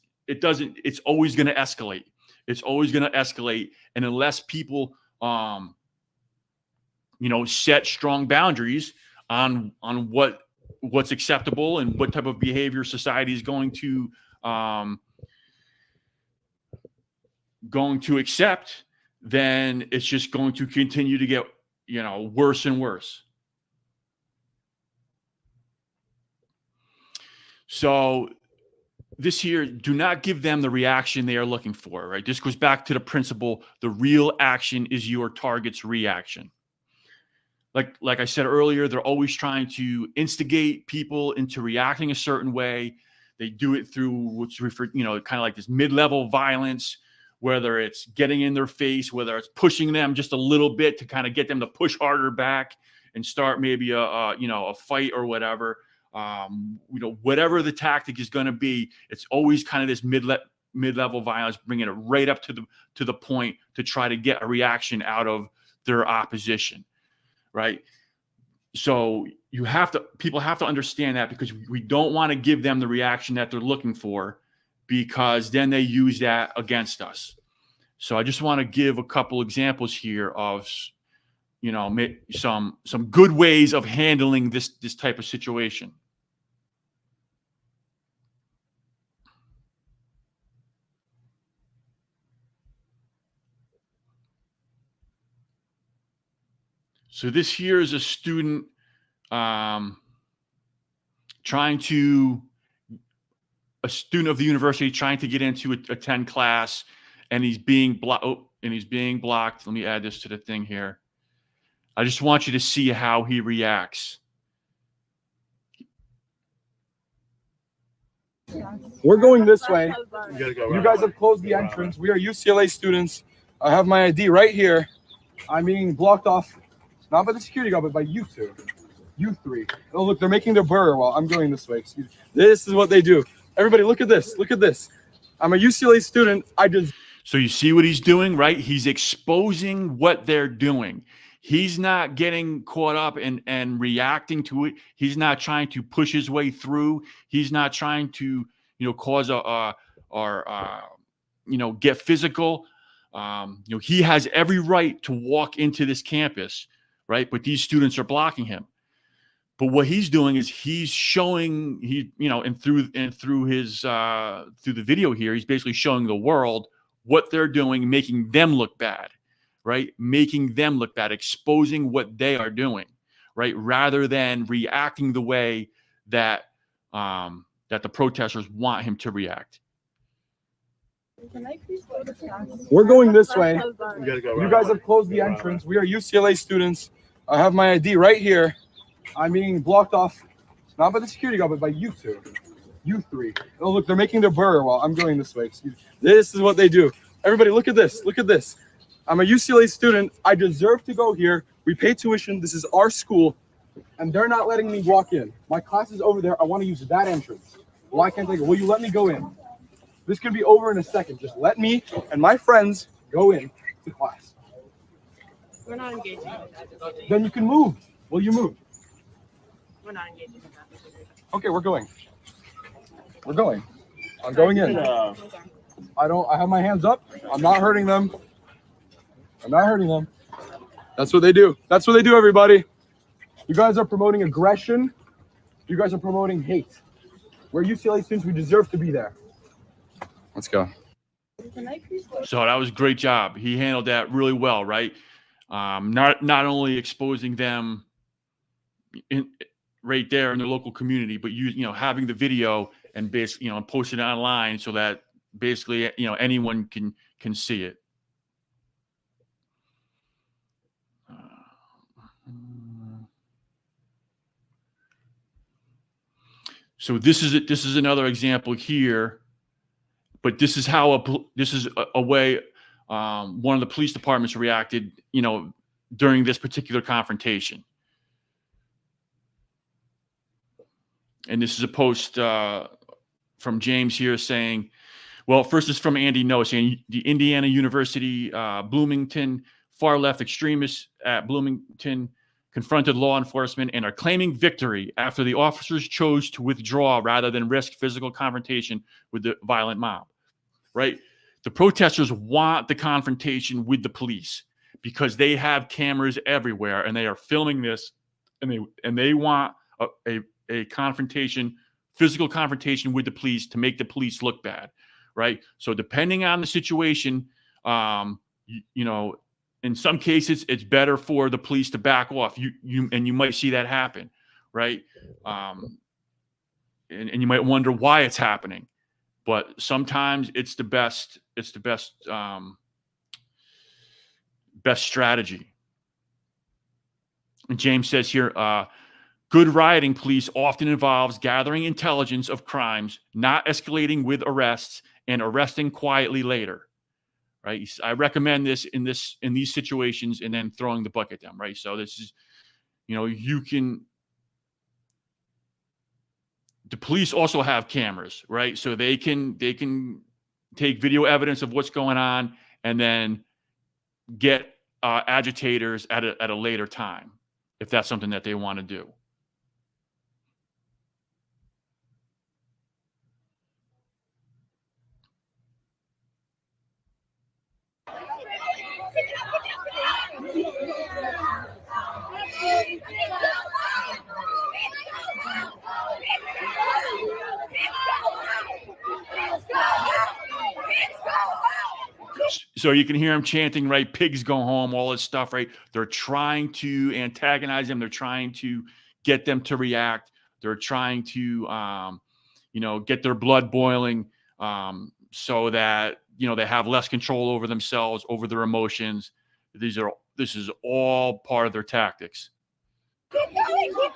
[SPEAKER 1] always going to escalate. It's always going to escalate. And unless people, set strong boundaries on what's acceptable and what type of behavior society is going to accept, then it's just going to continue to get, worse and worse. So this here, do not give them the reaction they are looking for, right? This goes back to the principle, the real action is your target's reaction. Like I said earlier, they're always trying to instigate people into reacting a certain way. They do it through what's referred, kind of like this mid-level violence, whether it's getting in their face, whether it's pushing them just a little bit to kind of get them to push harder back and start maybe a fight or whatever. Whatever the tactic is going to be, it's always kind of this mid-level violence, bringing it right up to the point to try to get a reaction out of their opposition, right? So people have to understand that, because we don't want to give them the reaction that they're looking for, because then they use that against us. So I just want to give a couple examples here of, some good ways of handling this type of situation. So this here is a student a student of the university trying to get into attend class, and he's being blocked. Let me add this to the thing here. I just want you to see how he reacts.
[SPEAKER 10] We're going this way. You guys have closed the entrance. We are UCLA students. I have my ID right here. I'm being blocked off, not by the security guard, but by you two. You three. Oh, look, they're making their burger while I'm going this way. Excuse me. This is what they do. Everybody, look at this. Look at this. I'm a UCLA student.
[SPEAKER 1] So you see what he's doing, right? He's exposing what they're doing. He's not getting caught up and reacting to it. He's not trying to push his way through. He's not trying to, cause get physical. He has every right to walk into this campus, right? But these students are blocking him. But what he's doing is he's showing through the video here, he's basically showing the world what they're doing, making them look bad, right? Making them look bad, exposing what they are doing, right? Rather than reacting the way that the protesters want him to react.
[SPEAKER 10] We're going this way. You guys have closed the entrance. We are UCLA students. I have my ID right here. I'm being blocked off, not by the security guard, but by you two. You three. Oh, look, they're making their burger while I'm going this way. Excuse me. This is what they do. Everybody, look at this. Look at this. I'm a UCLA student. I deserve to go here. We pay tuition. This is our school. And they're not letting me walk in. My class is over there. I want to use that entrance. Why can't they go? Will you let me go in? This could be over in a second. Just let me and my friends go in to class.
[SPEAKER 11] We're not engaging.
[SPEAKER 10] Then you can move. Will you move?
[SPEAKER 11] We're not engaging.
[SPEAKER 10] Okay, we're going. We're going. I'm going in. I have my hands up. I'm not hurting them. I'm not hurting them. That's what they do. That's what they do, everybody. You guys are promoting aggression. You guys are promoting hate. We're UCLA students. We deserve to be there. Let's go.
[SPEAKER 1] So that was a great job. He handled that really well, right? Not only exposing them right there in the local community, but having the video and basically posting it online so that basically anyone can see it. So this is another example here, but this is how a way one of the police departments reacted, during this particular confrontation. And this is a post from James here saying, well, first is from Andy Noah saying the Indiana University Bloomington far left extremists at Bloomington confronted law enforcement and are claiming victory after the officers chose to withdraw rather than risk physical confrontation with the violent mob, right? The protesters want the confrontation with the police because they have cameras everywhere and they are filming this, and they want a confrontation, physical confrontation with the police to make the police look bad, right? So depending on the situation, in some cases, it's better for the police to back off. You might see that happen, right? And you might wonder why it's happening, but sometimes it's the best. It's the best strategy. And James says here, good rioting police often involves gathering intelligence of crimes, not escalating with arrests, and arresting quietly later. Right. I recommend this in these situations and then throwing the book at them. Right. So this is, the police also have cameras, right? So they can take video evidence of what's going on and then get agitators at a later time if that's something that they want to do. So you can hear them chanting, right? Pigs go home, all this stuff, right? They're trying to antagonize them. They're trying to get them to react. They're trying to, get their blood boiling so that, they have less control over themselves, over their emotions. This is all part of their tactics.
[SPEAKER 2] Keep going, keep going.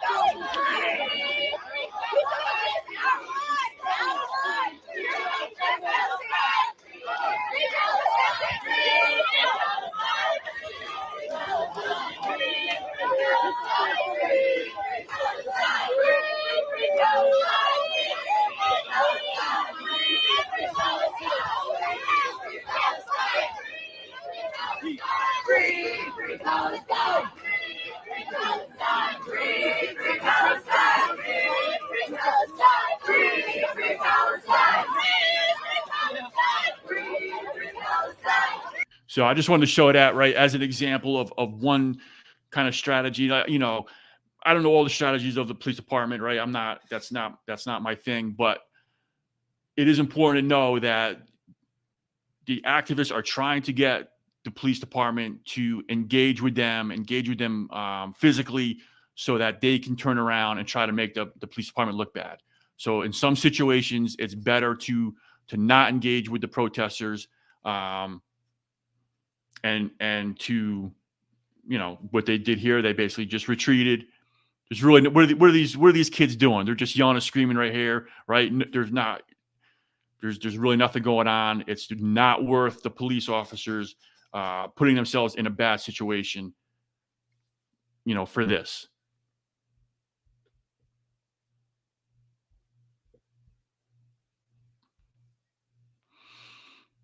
[SPEAKER 1] So I just wanted to show that, right, as an example of one kind of strategy. I don't know all the strategies of the police department, right? That's not my thing, but it is important to know that the activists are trying to get the police department to engage with them physically, so that they can turn around and try to make the police department look bad. So in some situations, it's better to not engage with the protesters, and to, what they did here, they basically just retreated. There's really, what are these kids doing? They're just yelling and screaming right here, right? There's really nothing going on. It's not worth the police officers putting themselves in a bad situation, for this.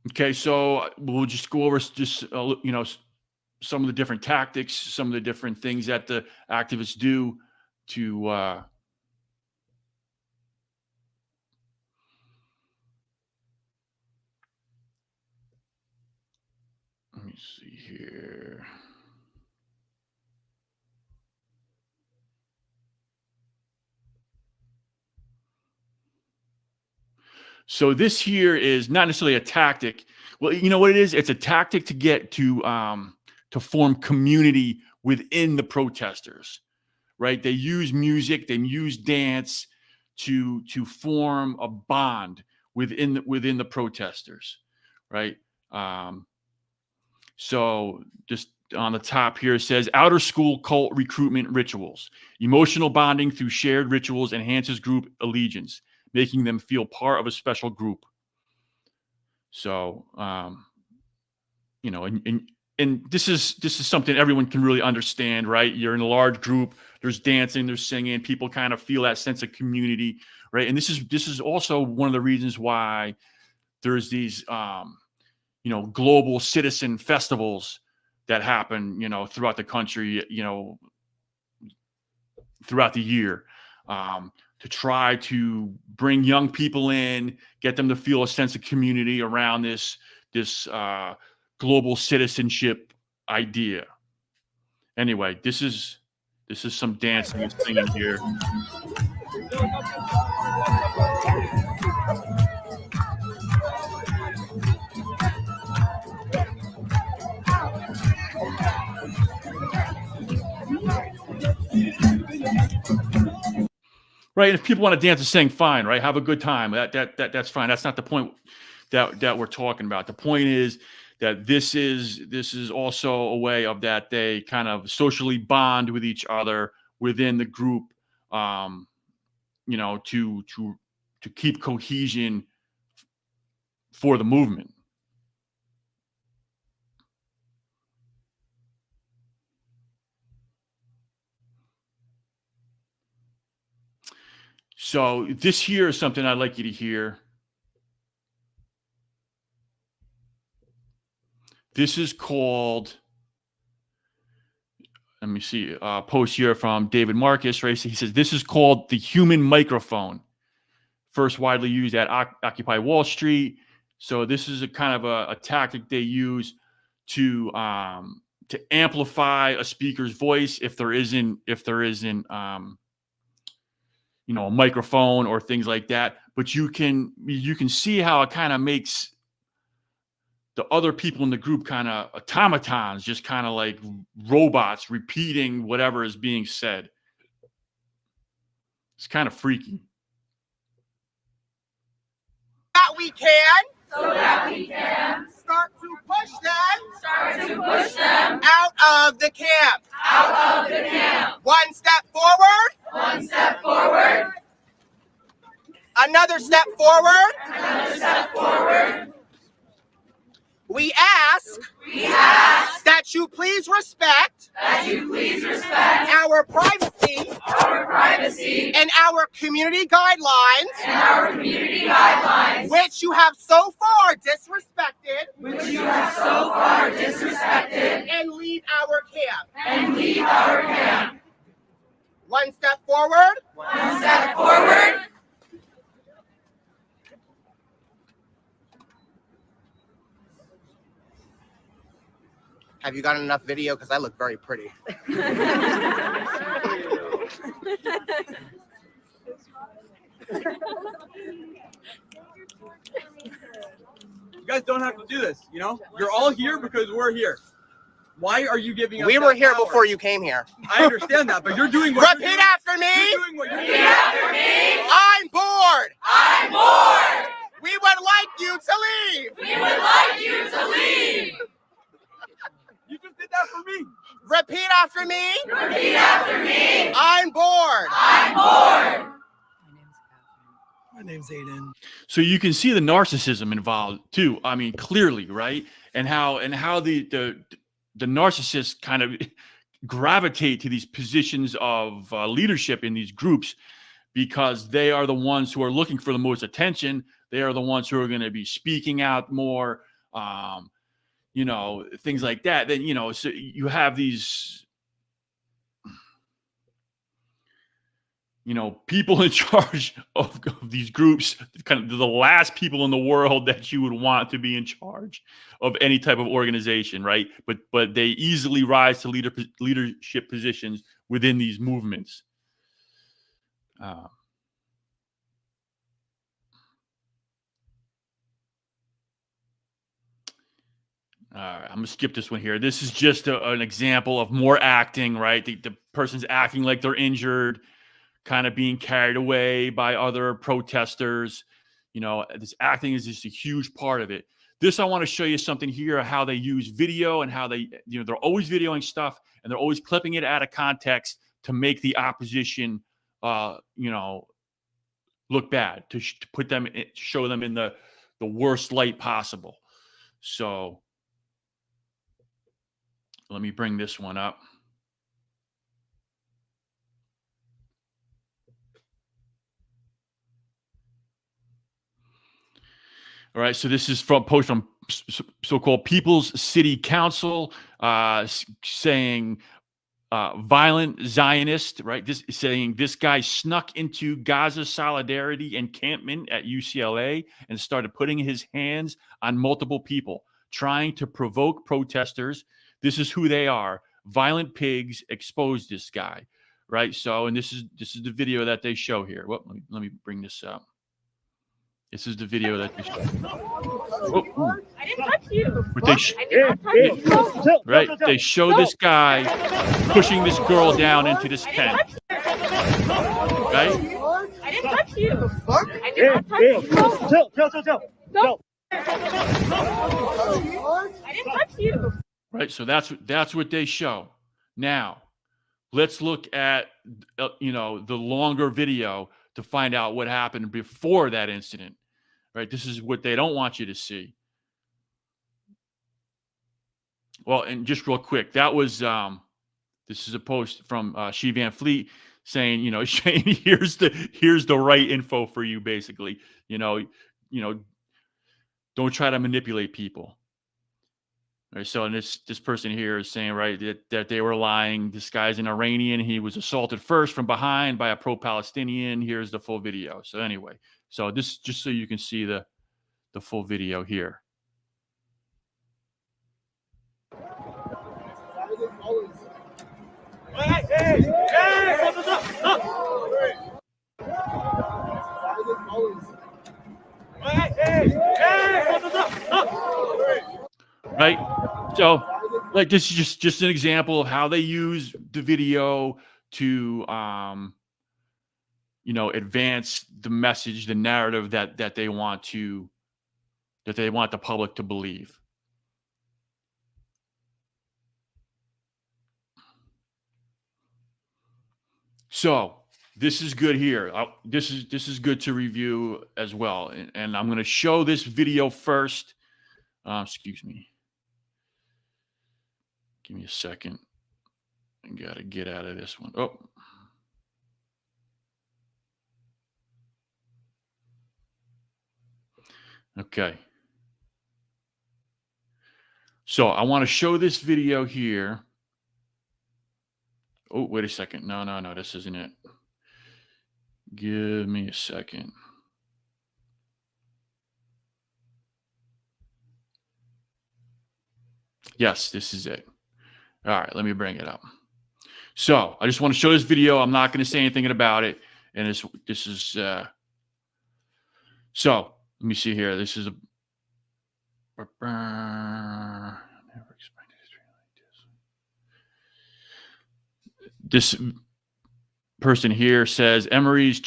[SPEAKER 1] Okay, so we'll just go over some of the different tactics, some of the different things that the activists do to let me see here. So this here is not necessarily a tactic. Well, you know what it is? It's a tactic to get to form community within the protesters, right? They use music, they use dance to form a bond within the protesters, right? So just on the top here, it says outer school cult recruitment rituals. Emotional bonding through shared rituals enhances group allegiance, making them feel part of a special group. So, and this is something everyone can really understand, right? You're in a large group, there's dancing, there's singing, people kind of feel that sense of community, right? And this is also one of the reasons why there's these, global citizen festivals that happen, throughout the country, throughout the year, to try to bring young people in, get them to feel a sense of community around this global citizenship idea. Anyway, this is some dancing and singing here. Right, if people want to dance and sing, fine, right? Have a good time. That's fine. That's not the point that we're talking about. The point is that this is also a way of that they kind of socially bond with each other within the group, to keep cohesion for the movement. So this here is something I'd like you to hear. This is called, let me see, post here from David Marcus, right? So he says, this is called the human microphone, first widely used at Occupy Wall Street. So this is a kind of a tactic they use to amplify a speaker's voice if there isn't you know, a microphone or things like that. But you can see how it kind of makes the other people in the group kind of automatons, just kind of like robots repeating whatever is being said. It's kind of freaky.
[SPEAKER 9] That we can.
[SPEAKER 6] So that we can
[SPEAKER 9] Start to push
[SPEAKER 6] them
[SPEAKER 9] out of the camp.
[SPEAKER 6] out of the camp.
[SPEAKER 9] One step forward,
[SPEAKER 6] One step forward,
[SPEAKER 9] another step forward.
[SPEAKER 6] another step forward.
[SPEAKER 9] We ask
[SPEAKER 6] We ask
[SPEAKER 9] that you please respect
[SPEAKER 6] that you please respect
[SPEAKER 9] our privacy
[SPEAKER 6] our privacy
[SPEAKER 9] and our community guidelines,
[SPEAKER 6] and our community guidelines,
[SPEAKER 9] which you have so far disrespected,
[SPEAKER 6] which you have so far disrespected,
[SPEAKER 9] and leave our camp.
[SPEAKER 6] and leave our camp.
[SPEAKER 9] One step forward,
[SPEAKER 6] One step forward.
[SPEAKER 9] Have you got enough video? Because I look very pretty.
[SPEAKER 12] You guys don't have to do this, you know? You're all here because we're here. Why are you giving us
[SPEAKER 9] We
[SPEAKER 12] that
[SPEAKER 9] were here
[SPEAKER 12] power?
[SPEAKER 9] before you came here.
[SPEAKER 12] I understand that, but you're doing what
[SPEAKER 9] Repeat after me.
[SPEAKER 12] you're doing what you're
[SPEAKER 6] Repeat
[SPEAKER 12] doing.
[SPEAKER 6] after me.
[SPEAKER 9] I'm bored.
[SPEAKER 6] I'm bored.
[SPEAKER 9] We would like you to leave.
[SPEAKER 6] We would like you to leave.
[SPEAKER 12] You just did that for me.
[SPEAKER 9] Repeat after me.
[SPEAKER 6] Repeat after me.
[SPEAKER 9] I'm bored.
[SPEAKER 6] I'm bored.
[SPEAKER 4] My name's Aiden.
[SPEAKER 1] So you can see the narcissism involved too. I mean, clearly, right? And how the narcissists kind of gravitate to these positions of leadership in these groups because they are the ones who are looking for the most attention. They are the ones who are going to be speaking out more, you know, things like that. Then, you know, so you have these, you know, people in charge of these groups, kind of the last people in the world that you would want to be in charge of any type of organization, right? But they easily rise to leadership positions within these movements. All right, I'm gonna skip this one here. This is just an example of more acting, right? The person's acting like they're injured, kind of being carried away by other protesters. You know, this acting is just a huge part of it. This, I want to show you something here, how they use video and how they, you know, they're always videoing stuff and they're always clipping it out of context to make the opposition, you know, look bad, to put them, show them in the worst light possible. So let me bring this one up. All right, so this is from post from so-called People's City Council, saying violent Zionist, right? This saying this guy snuck into Gaza Solidarity encampment at UCLA and started putting his hands on multiple people, trying to provoke protesters. This is who they are. Violent pigs. Expose this guy, right? So, and this is the video that they show here. Well, let me bring this up. This is the video that they show. Oh,
[SPEAKER 11] I didn't touch you.
[SPEAKER 1] but they
[SPEAKER 11] I did not touch you.
[SPEAKER 1] right? They show this guy pushing this girl down into this tent. Right?
[SPEAKER 11] I didn't touch you. I did not touch you. No. I didn't touch you.
[SPEAKER 1] Right. So that's what they show. Now, let's look at you know, the longer video to find out what happened before that incident. Right. This is what they don't want you to see. Well, and just real quick, that was this is a post from She Van Fleet saying, you know, Shane, here's the right info for you, basically. You know, don't try to manipulate people. Right, so this person here is saying, right, that they were lying. This guy's an Iranian. He was assaulted first from behind by a pro-Palestinian. Here's the full video. So anyway, so this just so you can see the full video here. Right, so like this is just an example of how they use the video to advance the message, the narrative that they want the public to believe. So this is good here. This is good to review as well, and I'm going to show this video first. Excuse me. Give me a second. I got to get out of this one. Oh. Okay. So I want to show this video here. Oh, wait a second. No, this isn't it. Give me a second. Yes, this is it. All right, let me bring it up. So I just want to show this video. I'm not going to say anything about it. And this is so let me see here. This is this person here says Emory's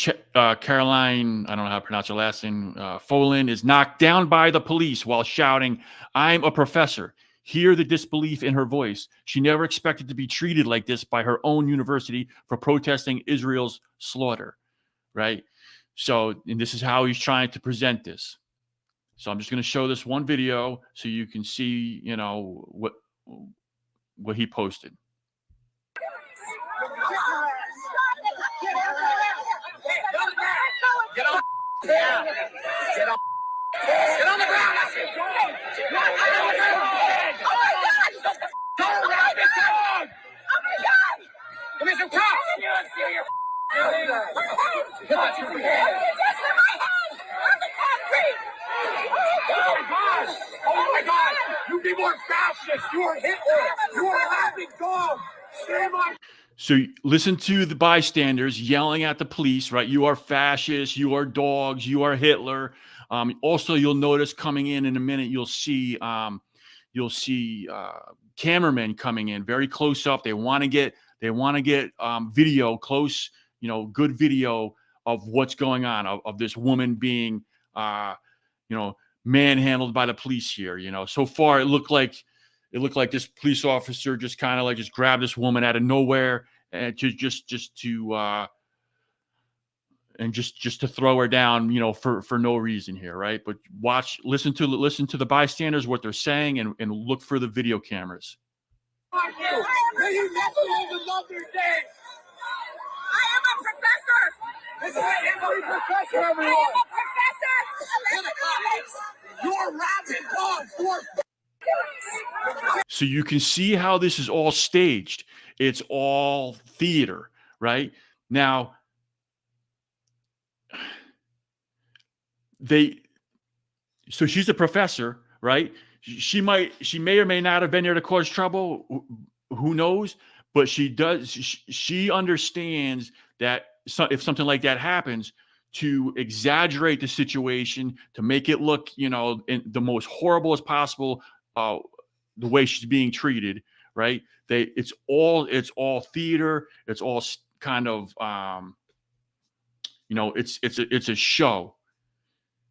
[SPEAKER 1] Caroline, I don't know how to pronounce her last name, Folan is knocked down by the police while shouting, "I'm a professor." Hear the disbelief in her voice. She never expected to be treated like this by her own university for protesting Israel's slaughter, right? So, and this is how he's trying to present this. So I'm just going to show this one video so you can see, what he posted.
[SPEAKER 8] Get on. Yeah. Get on. Get on the ground. I said, get on the ground. Oh my God! Don't run this dog! Oh my God! Give me some cops! You steal your Come on, you head! Just in my head! On the concrete! Oh my God! Oh my God! You be more fascist! You are Hitler! You are a laughing dog! Shame on.
[SPEAKER 1] So listen to the bystanders yelling at the police, right? You are fascists, you are dogs, you are Hitler. Also, you'll notice coming in a minute, you'll see cameramen coming in very close up. They want to get video close, good video of what's going on, of this woman being, manhandled by the police here. So far it looked like this police officer just kind of just grabbed this woman out of nowhere and to throw her down, for no reason here, right? But listen to the bystanders, what they're saying, and look for the video cameras.
[SPEAKER 8] May you never live another day. I am a professor. This is an Emory professor, everyone. I am a professor. You're rabid dogs.
[SPEAKER 1] So you can see how this is all staged. It's all theater, right? Now, so she's a professor, right? She may or may not have been there to cause trouble. Who knows? But she understands that if something like that happens, to exaggerate the situation, to make it look, in the most horrible as possible, the way she's being treated, right? It's all theater. It's all kind of, it's a show.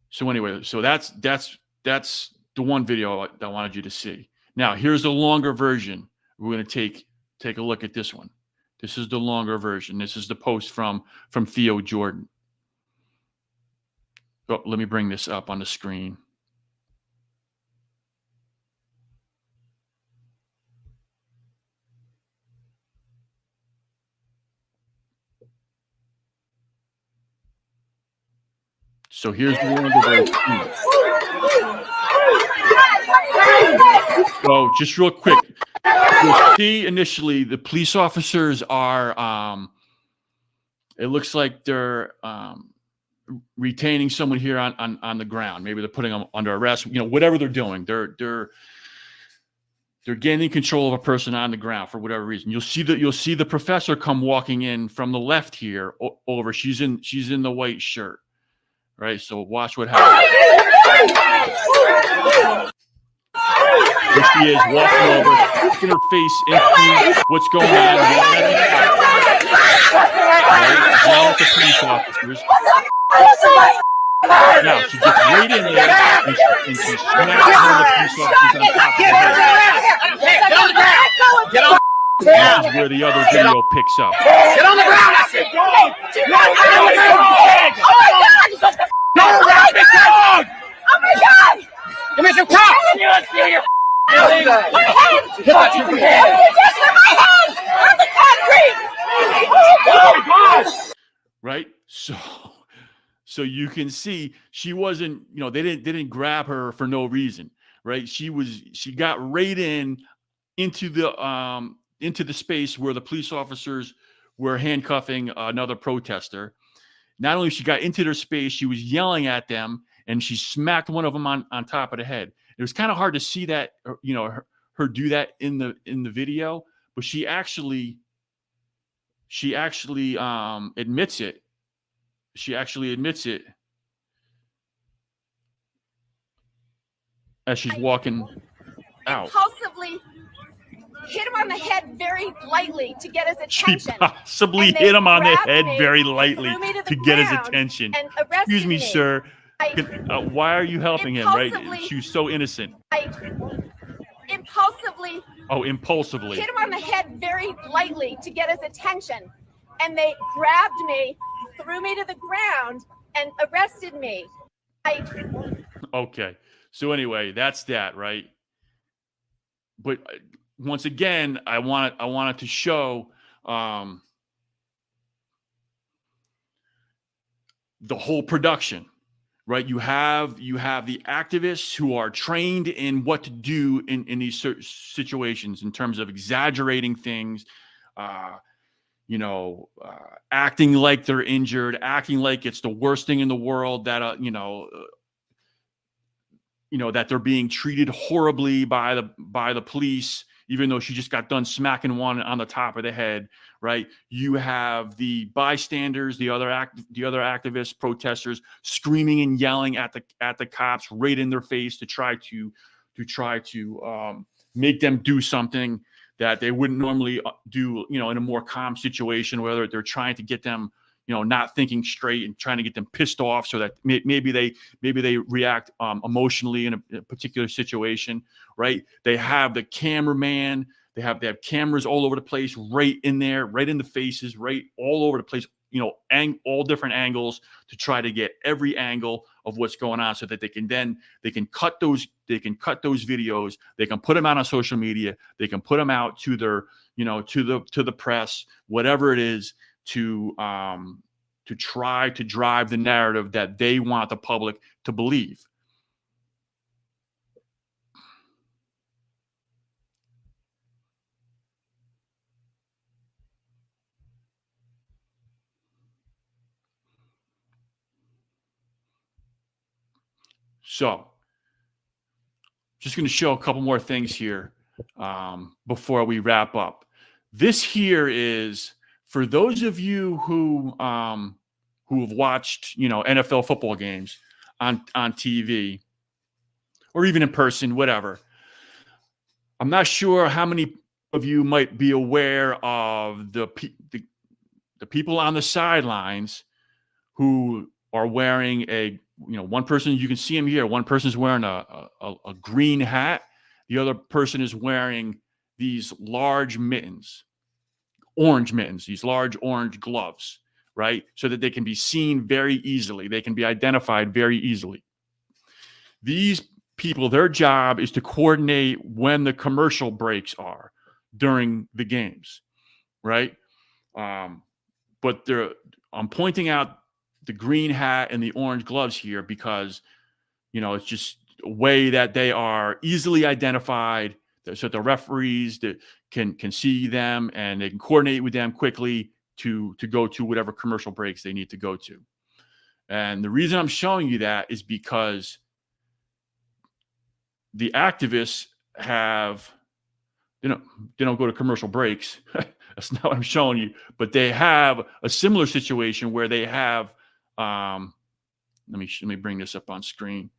[SPEAKER 1] So anyway, so that's the one video I wanted you to see. Now here's the longer version. We're going to take a look at this one. This is the longer version. This is the post from Theo Jordan. Oh, let me bring this up on the screen. So here's the longer version. So just real quick, you'll see initially the police officers are, it looks like they're retaining someone here on the ground. Maybe they're putting them under arrest. Whatever they're doing, they're gaining control of a person on the ground for whatever reason. You'll see the professor come walking in from the left here over. She's in the white shirt, right? So watch what happens. There she is walking over, sticking her face into what's going on. Now with the police officers. Now she gets right in there and she smacks one of the police officers on top of her head.
[SPEAKER 8] Get on
[SPEAKER 1] This is where the other video picks up.
[SPEAKER 8] Get on the ground! I said, go! Get on the ground! Oh my God! Go around the dog! Oh my God! Give me some cops! Let's see your my head! My head! My head! On the concrete! Oh gosh!
[SPEAKER 1] Right? So you can see she wasn't, they didn't grab her for no reason, right? She got right into the space where the police officers were handcuffing another protester. Not only she got into their space, she was yelling at them, and she smacked one of them on top of the head. It was kind of hard to see that, her do that in the video, but she actually admits it. She actually admits it as she's walking out.
[SPEAKER 5] Impulsively hit him on the head very lightly to get his
[SPEAKER 1] She
[SPEAKER 5] attention.
[SPEAKER 1] possibly hit him on the head very lightly to get his attention. Excuse me, sir. Why are you helping him, right? She was so innocent.
[SPEAKER 5] Impulsively
[SPEAKER 1] impulsively.
[SPEAKER 5] hit him on the head very lightly to get his attention. And they grabbed me, threw me to the ground, and arrested me.
[SPEAKER 1] Okay. So anyway, that's that, right? But once again, I wanted to show the whole production, right? You have the activists who are trained in what to do in these situations in terms of exaggerating things, acting like they're injured, acting like it's the worst thing in the world, that that they're being treated horribly by the police, even though she just got done smacking one on the top of the head, right? You have the bystanders, the other activists, protesters, screaming and yelling at the cops right in their face to try to make them do something that they wouldn't normally do, in a more calm situation, whether they're trying to get them, not thinking straight and trying to get them pissed off so that maybe they react emotionally in a particular situation, right? They have the cameraman, they have cameras all over the place, right in there, right in the faces, right all over the place, all different angles to try to get every angle of what's going on, so that they can cut those videos, they can put them out on social media, they can put them out to their, to the press, whatever it is, to try to drive the narrative that they want the public to believe. So, just going to show a couple more things here before we wrap up. This here is for those of you who have watched, NFL football games on TV or even in person, whatever. I'm not sure how many of you might be aware of the people on the sidelines who are wearing one person, you can see him here. One person's wearing a green hat. The other person is wearing these large mittens, orange mittens, these large orange gloves, right? So that they can be seen very easily. They can be identified very easily. These people, their job is to coordinate when the commercial breaks are during the games, right? But I'm pointing out the green hat and the orange gloves here because, it's just, a way that they are easily identified, so the referees that can see them and they can coordinate with them quickly to go to whatever commercial breaks they need to go to. And the reason I'm showing you that is because the activists have, they don't go to commercial breaks. That's not what I'm showing you, but they have a similar situation where they have, let me bring this up on screen.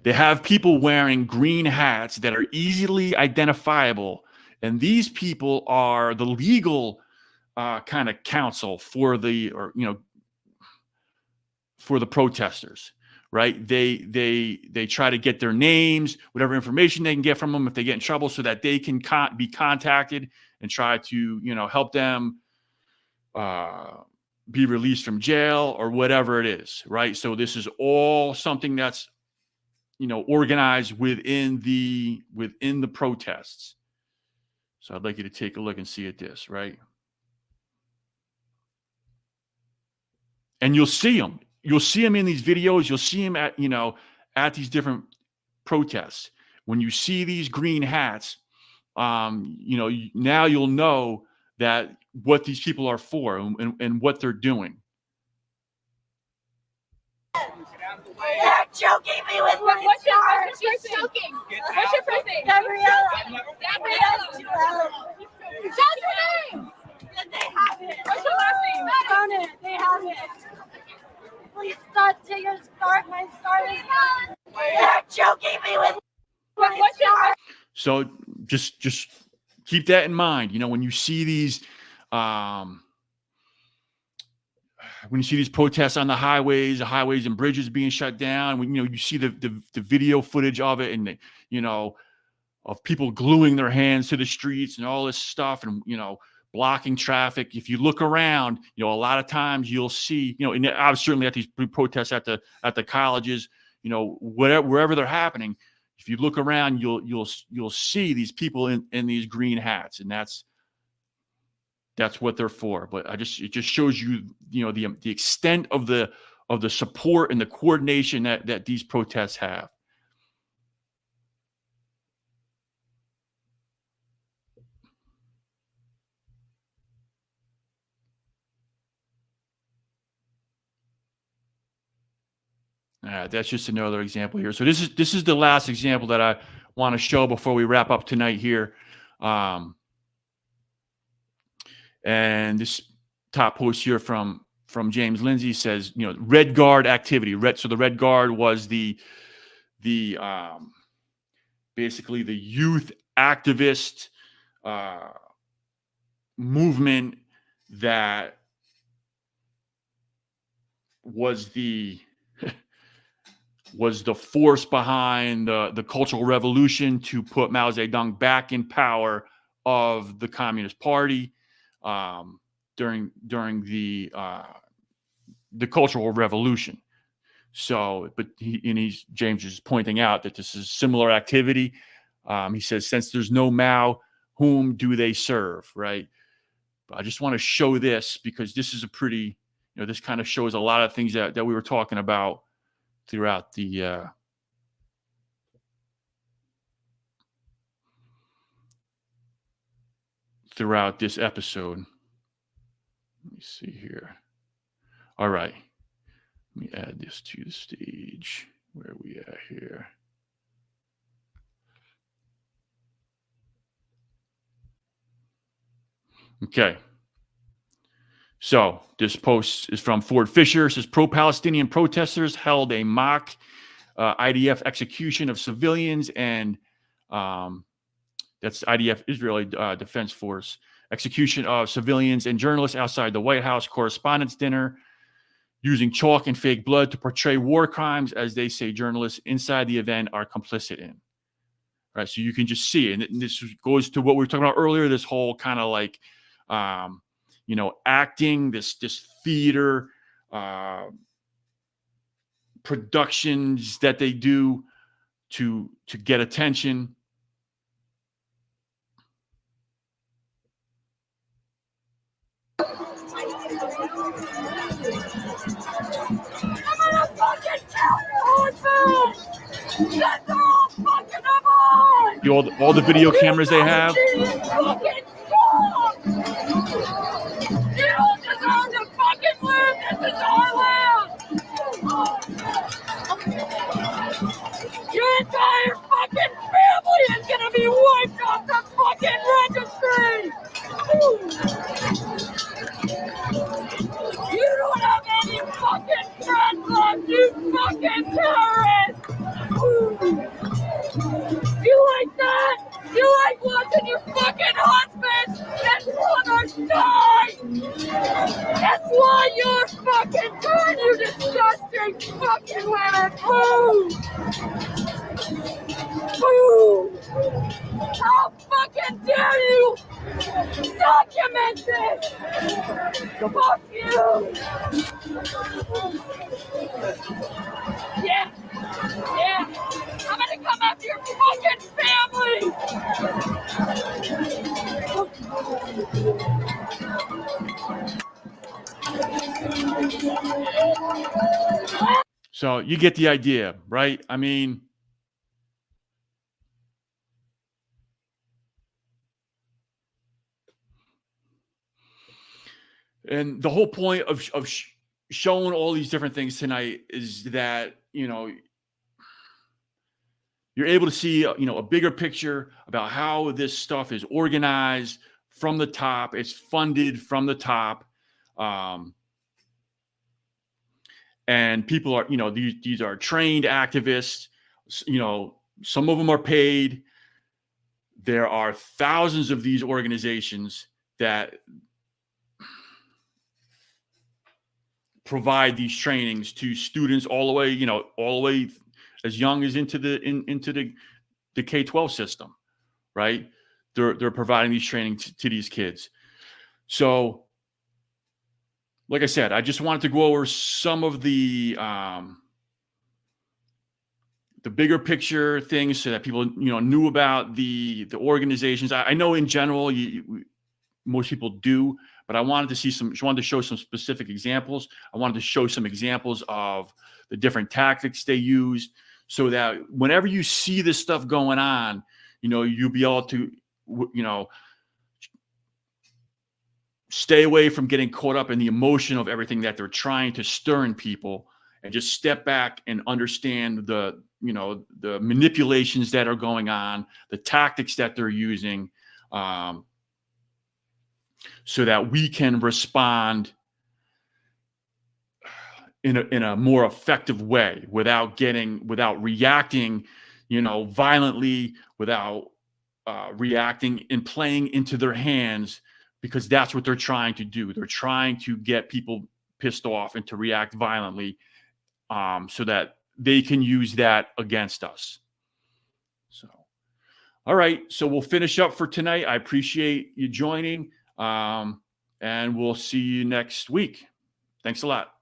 [SPEAKER 1] They have people wearing green hats that are easily identifiable. And these people are the legal kind of counsel for the, for the protesters, right? They try to get their names, whatever information they can get from them if they get in trouble, so that they can be contacted and try to, help them be released from jail or whatever it is, right? So this is all something that's, organized within the protests. So I'd like you to take a look and see at this, right? And you'll see them. You'll see them in these videos. You'll see them at, at these different protests. When you see these green hats, now you'll know that what these people are for and what they're doing.
[SPEAKER 8] They're choking me with my charge.
[SPEAKER 5] She's choking. What's your first name?
[SPEAKER 8] Gabriella.
[SPEAKER 5] Gabriella. Shout your name.
[SPEAKER 8] They have it.
[SPEAKER 5] What's your last name?
[SPEAKER 8] Found it. They have it. Please stop. Take your scarf. My scarf is gone. They're choking me with my charge.
[SPEAKER 1] So just keep that in mind. When you see these, protests on the highways and bridges being shut down, when you see the video footage of it, and of people gluing their hands to the streets and all this stuff, and blocking traffic. If you look around, a lot of times you'll see, and I was certainly at these protests at the colleges, wherever they're happening. If you look around, you'll see these people in these green hats, and that's what they're for. But it just shows you, the extent of the support and the coordination that these protests have. That's just another example here. So this is the last example that I want to show before we wrap up tonight here. And this top post here from James Lindsay says, Red Guard activity. So the Red Guard was the basically the youth activist movement that was the force behind the Cultural Revolution to put Mao Zedong back in power of the Communist Party during the Cultural Revolution. So, but James is pointing out that this is similar activity. He says, since there's no Mao, whom do they serve, right? But I just want to show this because this is a pretty, this kind of shows a lot of things that we were talking about throughout the throughout this episode. Let me see here. All right. Let me add this to the stage. Where are we at here? Okay. So this post is from Ford Fisher. It says pro-Palestinian protesters held a mock IDF execution of civilians, and that's IDF, Israeli Defense Force, execution of civilians and journalists outside the White House Correspondents' Dinner, using chalk and fake blood to portray war crimes, as they say journalists inside the event are complicit in. Right, so you can just see it. And this goes to what we were talking about earlier, this whole kind of like, acting, this theater, productions that they do to get attention.
[SPEAKER 8] That's all fucking of us!
[SPEAKER 1] All the video cameras they have.
[SPEAKER 8] You fucking stop! You don't deserve to fucking live! This is our land! Your entire fucking family is gonna be wiped off the fucking registry! You don't have any fucking friends left, you fucking terrorist! You like that? You like watching your fucking husband and brothers die? That's why you're fucking dead, you disgusting fucking women! Boo! How fucking dare you document this? Fuck you! Yeah, I'm gonna come after your fucking family!
[SPEAKER 1] So you get the idea, right? I mean, and the whole point of showing all these different things tonight is that, you know, you're able to see, you know, a bigger picture about how this stuff is organized from the top. It's funded from the top. And people are, you know, these are trained activists. You know, some of them are paid. There are thousands of these organizations that provide these trainings to students all the way, you know, all the way as young as into the K-12 system, right? They're providing these trainings to these kids. So, like I said, I just wanted to go over some of the bigger picture things so that people, you know, knew about the organizations. I know in general, most people do, but I wanted to show some specific examples. I wanted to show some examples of the different tactics they used, so that whenever you see this stuff going on, you know, you'll be able to, you know, stay away from getting caught up in the emotion of everything that they're trying to stir in people, and just step back and understand the, you know, the manipulations that are going on, the tactics that they're using, so that we can respond in a more effective way without reacting, you know, violently, without reacting and playing into their hands, because that's what they're trying to do. They're trying to get people pissed off and to react violently, so that they can use that against us. So, all right. So we'll finish up for tonight. I appreciate you joining, and we'll see you next week. Thanks a lot.